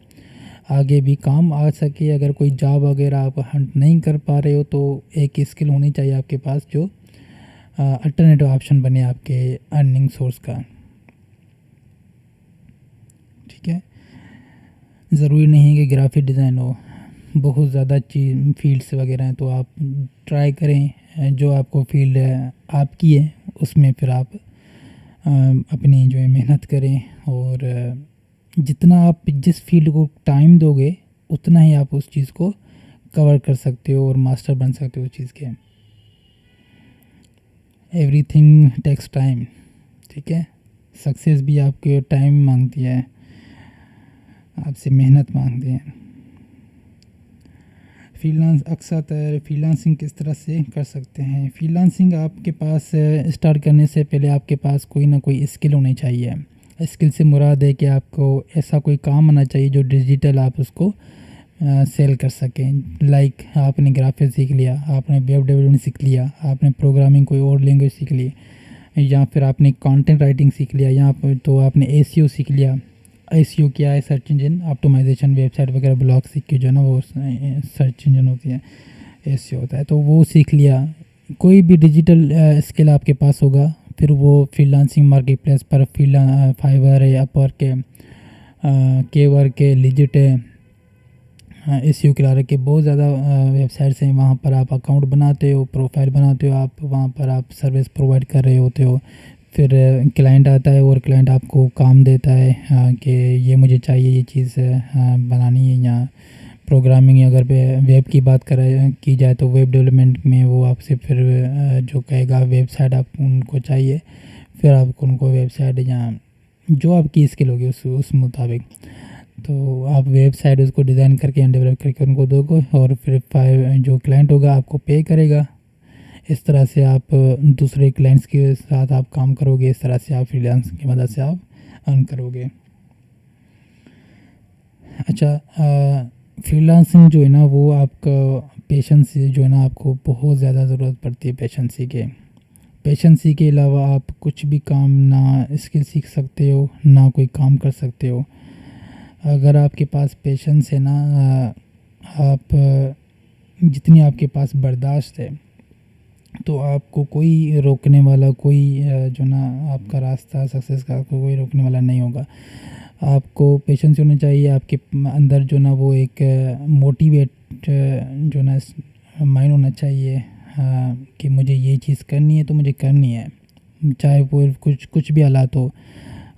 आगे भी काम आ सके। अगर कोई जॉब वगैरह आप हंट नहीं कर पा रहे हो तो एक स्किल होनी चाहिए आपके पास जो अल्टरनेटिव ऑप्शन बने आपके अर्निंग सोर्स का, ठीक है। ज़रूरी नहीं है कि ग्राफिक डिज़ाइन हो, बहुत ज़्यादा चीज फील्ड्स वगैरह हैं, तो आप ट्राई करें जो आपको फील्ड आपकी है उसमें फिर आप अपनी जो है मेहनत करें। और जितना आप जिस फील्ड को टाइम दोगे उतना ही आप उस चीज़ को कवर कर सकते हो और मास्टर बन सकते हो उस चीज़ के। एवरीथिंग टेक्स टाइम, ठीक है। सक्सेस भी आपके टाइम मांगती है, आपसे मेहनत मांगती है। अक्सर फ्रीलांसिंग किस तरह से कर सकते हैं। फ्रीलांसिंग आपके पास स्टार्ट करने से पहले आपके पास कोई ना कोई स्किल होनी चाहिए। स्किल से मुराद है कि आपको ऐसा कोई काम आना चाहिए जो डिजिटल आप उसको सेल कर सकें। लाइक आपने ग्राफिक्स सीख लिया, आपने वेब डेवलपमेंट सीख लिया, आपने प्रोग्रामिंग कोई और लैंग्वेज सीख ली, या फिर आपने कंटेंट राइटिंग सीख लिया, या तो आपने एसईओ सीख लिया। एसईओ क्या है? सर्च इंजन ऑप्टिमाइजेशन, वेबसाइट वगैरह ब्लॉग सीख के जो है ना वो सर्च इंजन होती है, एसईओ होता है, तो वो सीख लिया। कोई भी डिजिटल स्किल आपके पास होगा, फिर वो फ्रीलांसिंग मार्केट प्लेस पर फाइवर है, अपवर्क है, केवर्क है, लिजिट है, एसईओ क्लार्क के बहुत ज़्यादा वेबसाइट्स हैं। वहाँ पर आप अकाउंट बनाते हो, प्रोफाइल बनाते हो, आप वहाँ पर आप सर्विस प्रोवाइड कर रहे होते हो। फिर क्लाइंट आता है और क्लाइंट आपको काम देता है कि ये मुझे चाहिए, ये चीज़ बनानी है। या प्रोग्रामिंग अगर वेब की बात की जाए तो वेब डेवलपमेंट में वो आपसे फिर जो कहेगा वेबसाइट आप उनको चाहिए, फिर आप उनको वेबसाइट या जो आपकी स्किल होगी उस मुताबिक तो आप वेबसाइट उसको डिज़ाइन करके डेवलप करके उनको दोगे, और फिर जो क्लाइंट होगा आपको पे करेगा। इस तरह से आप दूसरे क्लाइंट्स के साथ आप काम करोगे, इस तरह से आप फ्रीलांस की मदद से आप अर्न करोगे। अच्छा, फ्रीलांसिंग जो है ना वो आपका पेशेंस जो है ना, आपको बहुत ज़्यादा ज़रूरत पड़ती है पेशेंसी के अलावा आप कुछ भी काम ना स्किल सीख सकते हो, ना कोई काम कर सकते हो। अगर आपके पास पेशेंस है ना, आप जितनी आपके पास बर्दाश्त है, तो आपको कोई रोकने वाला, कोई जो ना आपका रास्ता सक्सेस का आपको कोई रोकने वाला नहीं होगा। आपको पेशेंस होना चाहिए, आपके अंदर जो ना वो एक मोटिवेट जो ना माइंड होना चाहिए कि मुझे ये चीज़ करनी है तो मुझे करनी है, चाहे वो कुछ भी हालात हो।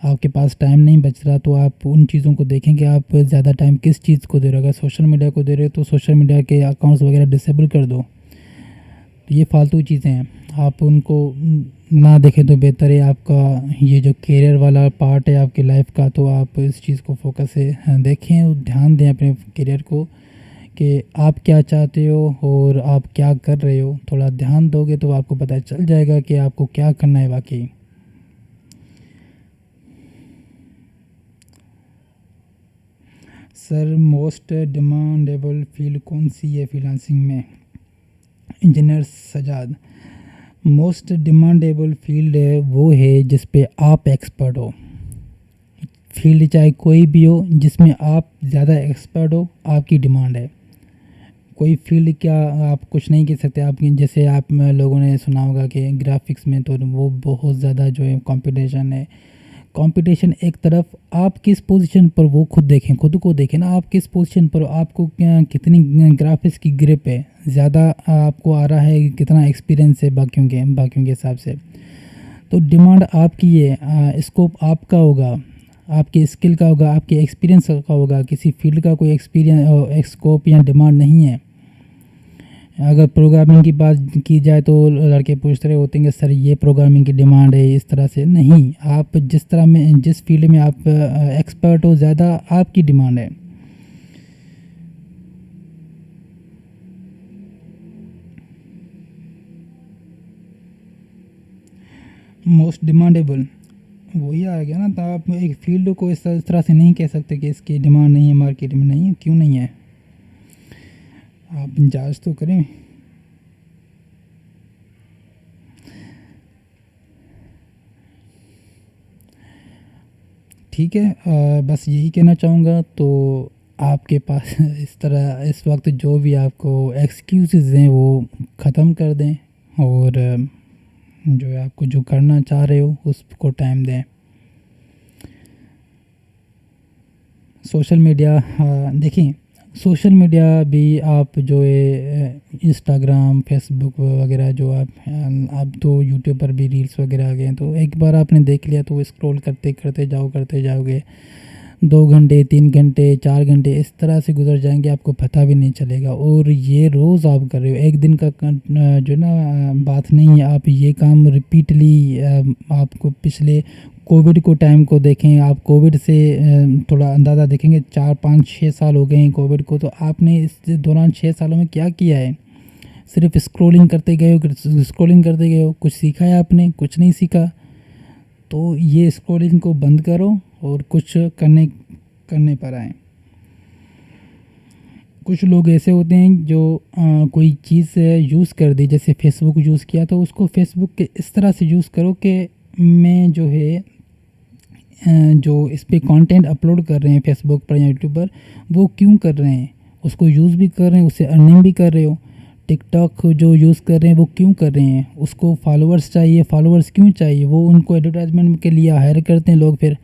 आपके पास टाइम नहीं बच रहा तो आप उन चीज़ों को देखें कि आप ज़्यादा टाइम किस चीज़ को दे रहे हो। अगर सोशल मीडिया को दे रहे हो तो सोशल मीडिया के अकाउंट्स वगैरह डिसेबल कर दो। तो ये फालतू चीज़ें हैं, आप उनको ना देखें तो बेहतर है। आपका ये जो करियर वाला पार्ट है आपकी लाइफ का, तो आप इस चीज़ को फोकस से देखें और ध्यान दें अपने करियर को कि आप क्या चाहते हो और आप क्या कर रहे हो। थोड़ा ध्यान दोगे तो आपको पता चल जाएगा कि आपको क्या करना है वाकई। सर मोस्ट डिमांडेबल फील्ड कौन सी है फ्रीलांसिंग में? Engineer Sajjad, most demandable field है वो है जिस पे आप एक्सपर्ट हो। फील्ड चाहे कोई भी हो, जिसमें आप ज़्यादा एक्सपर्ट हो, आपकी डिमांड है। कोई फील्ड क्या आप कुछ नहीं कह सकते। आप जैसे आप लोगों ने सुना होगा कि ग्राफिक्स में तो वो बहुत ज़्यादा जो है कंपटीशन है। कंपटीशन एक तरफ, आप किस पोजीशन पर वो खुद को देखें ना, आप किस पोजीशन पर, आपको कितनी ग्राफिक्स की ग्रिप है, ज़्यादा आपको आ रहा है, कितना एक्सपीरियंस है बाकियों के हिसाब से। तो डिमांड आपकी है, स्कोप आपका होगा, आपके स्किल का होगा, आपके एक्सपीरियंस का होगा। किसी फील्ड का कोई एक्सपीरियंस स्कोप या डिमांड नहीं है। अगर प्रोग्रामिंग की बात की जाए तो लड़के पूछ रहे होते हैं कि सर ये प्रोग्रामिंग की डिमांड है, इस तरह से नहीं। आप जिस फील्ड में आप एक्सपर्ट हो, ज़्यादा आपकी डिमांड है। मोस्ट डिमांडेबल वही आ गया ना, तो आप एक फील्ड को इस तरह से नहीं कह सकते कि इसकी डिमांड नहीं है, मार्केट में नहीं है। क्यों नहीं है? आप जांच तो करें। ठीक है, बस यही कहना चाहूँगा। तो आपके पास इस तरह इस वक्त जो भी आपको एक्सक्यूज़ेज़ हैं वो ख़त्म कर दें, और जो है आपको जो करना चाह रहे हो उसको टाइम दें। सोशल मीडिया, देखिए सोशल मीडिया भी आप जो है इंस्टाग्राम, फेसबुक वगैरह, जो आप तो यूट्यूब पर भी रील्स वगैरह आ गए हैं, तो एक बार आपने देख लिया तो स्क्रॉल करते करते जाओगे, 2 घंटे, 3 घंटे, 4 घंटे इस तरह से गुजर जाएंगे, आपको पता भी नहीं चलेगा। और ये रोज़ आप कर रहे हो, एक दिन का जो ना बात नहीं है। आप ये काम रिपीटली, आपको पिछले कोविड को टाइम को देखें, आप कोविड से थोड़ा अंदाज़ा देखेंगे, 4, 5, 6 साल हो गए हैं कोविड को। तो आपने इस दौरान 6 सालों में क्या किया है? सिर्फ स्क्रॉलिंग करते गए हो, स्क्रॉलिंग करते गए हो। कुछ सीखा है आपने? कुछ नहीं सीखा। तो ये स्क्रॉलिंग को बंद करो और कुछ करने करने पर आए। कुछ लोग ऐसे होते हैं जो कोई चीज़ यूज़ कर दी, जैसे फेसबुक यूज़ किया तो उसको फेसबुक के इस तरह से यूज़ करो कि मैं जो है जो इस पे कंटेंट अपलोड कर रहे हैं फेसबुक पर या यूट्यूब पर, वो क्यों कर रहे हैं? उसको यूज़ भी कर रहे हैं, उससे अर्निंग भी कर रहे हो। टिकटॉक जो यूज़ कर रहे हैं वो क्यों कर रहे हैं? उसको फॉलोअर्स चाहिए। फॉलोअर्स क्यों चाहिए? वो उनको एडवर्टाइजमेंट के लिए हायर करते हैं लोग। फिर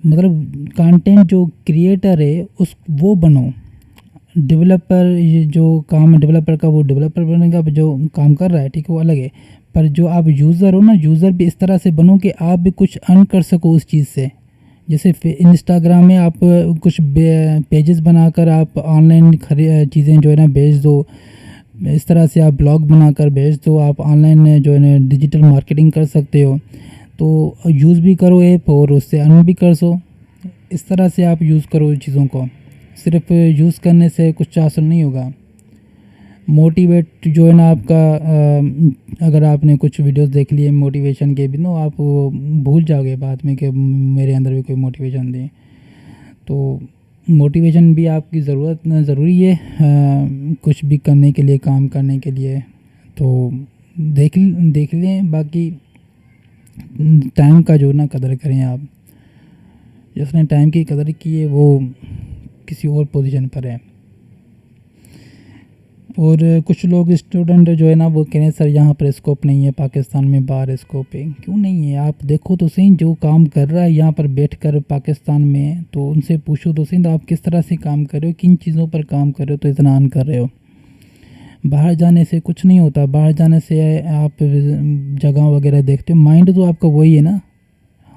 मतलब कंटेंट जो क्रिएटर है उस वो बनो। डेवलपर, ये जो काम है डेवलपर का, वो डेवलपर बनेगा। जो काम कर रहा है ठीक है वो अलग है, पर जो आप यूज़र हो ना, यूज़र भी इस तरह से बनो कि आप भी कुछ अर्न कर सको उस चीज़ से। जैसे इंस्टाग्राम में आप कुछ पेजेस बनाकर आप ऑनलाइन चीज़ें जो है ना बेच दो। इस तरह से आप ब्लॉग बनाकर बेच दो। आप ऑनलाइन जो है ना डिजिटल मार्केटिंग कर सकते हो। तो यूज़ भी करो ऐप और उससे अर्न भी कर सो। इस तरह से आप यूज़ करो चीज़ों को। सिर्फ यूज़ करने से कुछ हासिल नहीं होगा। मोटिवेट जो है ना आपका, अगर आपने कुछ वीडियोस देख लिए मोटिवेशन के भी ना, आप वो भूल जाओगे बाद में कि मेरे अंदर भी कोई मोटिवेशन दे। तो मोटिवेशन भी आपकी ज़रूरी है कुछ भी करने के लिए, काम करने के लिए। तो देख लें। बाकी टाइम का जो ना कदर करें आप। जिसने टाइम की कदर की है वो किसी और पोजीशन पर है। और कुछ लोग स्टूडेंट जो है ना वो कह रहे हैं सर यहाँ पर स्कोप नहीं है, पाकिस्तान में बाहर स्कोप है। क्यों नहीं है? आप देखो तो सही, जो काम कर रहा है यहाँ पर बैठकर पाकिस्तान में, तो उनसे पूछो तो सही, तो आप किस तरह से काम कर रहे हो, किन चीज़ों पर काम कर रहे हो, तो इतना अर्न कर रहे हो। बाहर जाने से कुछ नहीं होता। बाहर जाने से आप जगह वगैरह देखते हो, माइंड तो आपका वही है ना।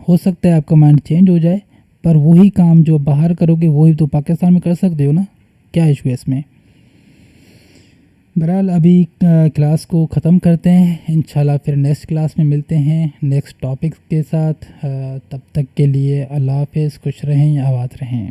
हो सकता है आपका माइंड चेंज हो जाए, पर वही काम जो बाहर करोगे वही तो पाकिस्तान में कर सकते हो ना। क्या इशू है इसमें? बहरहाल अभी क्लास को ख़त्म करते हैं। इंशाल्लाह फिर नेक्स्ट क्लास में मिलते हैं नेक्स्ट टॉपिक्स के साथ। तब तक के लिए अल्लाह हाफ़िज़। खुश रहें, आबाद रहें।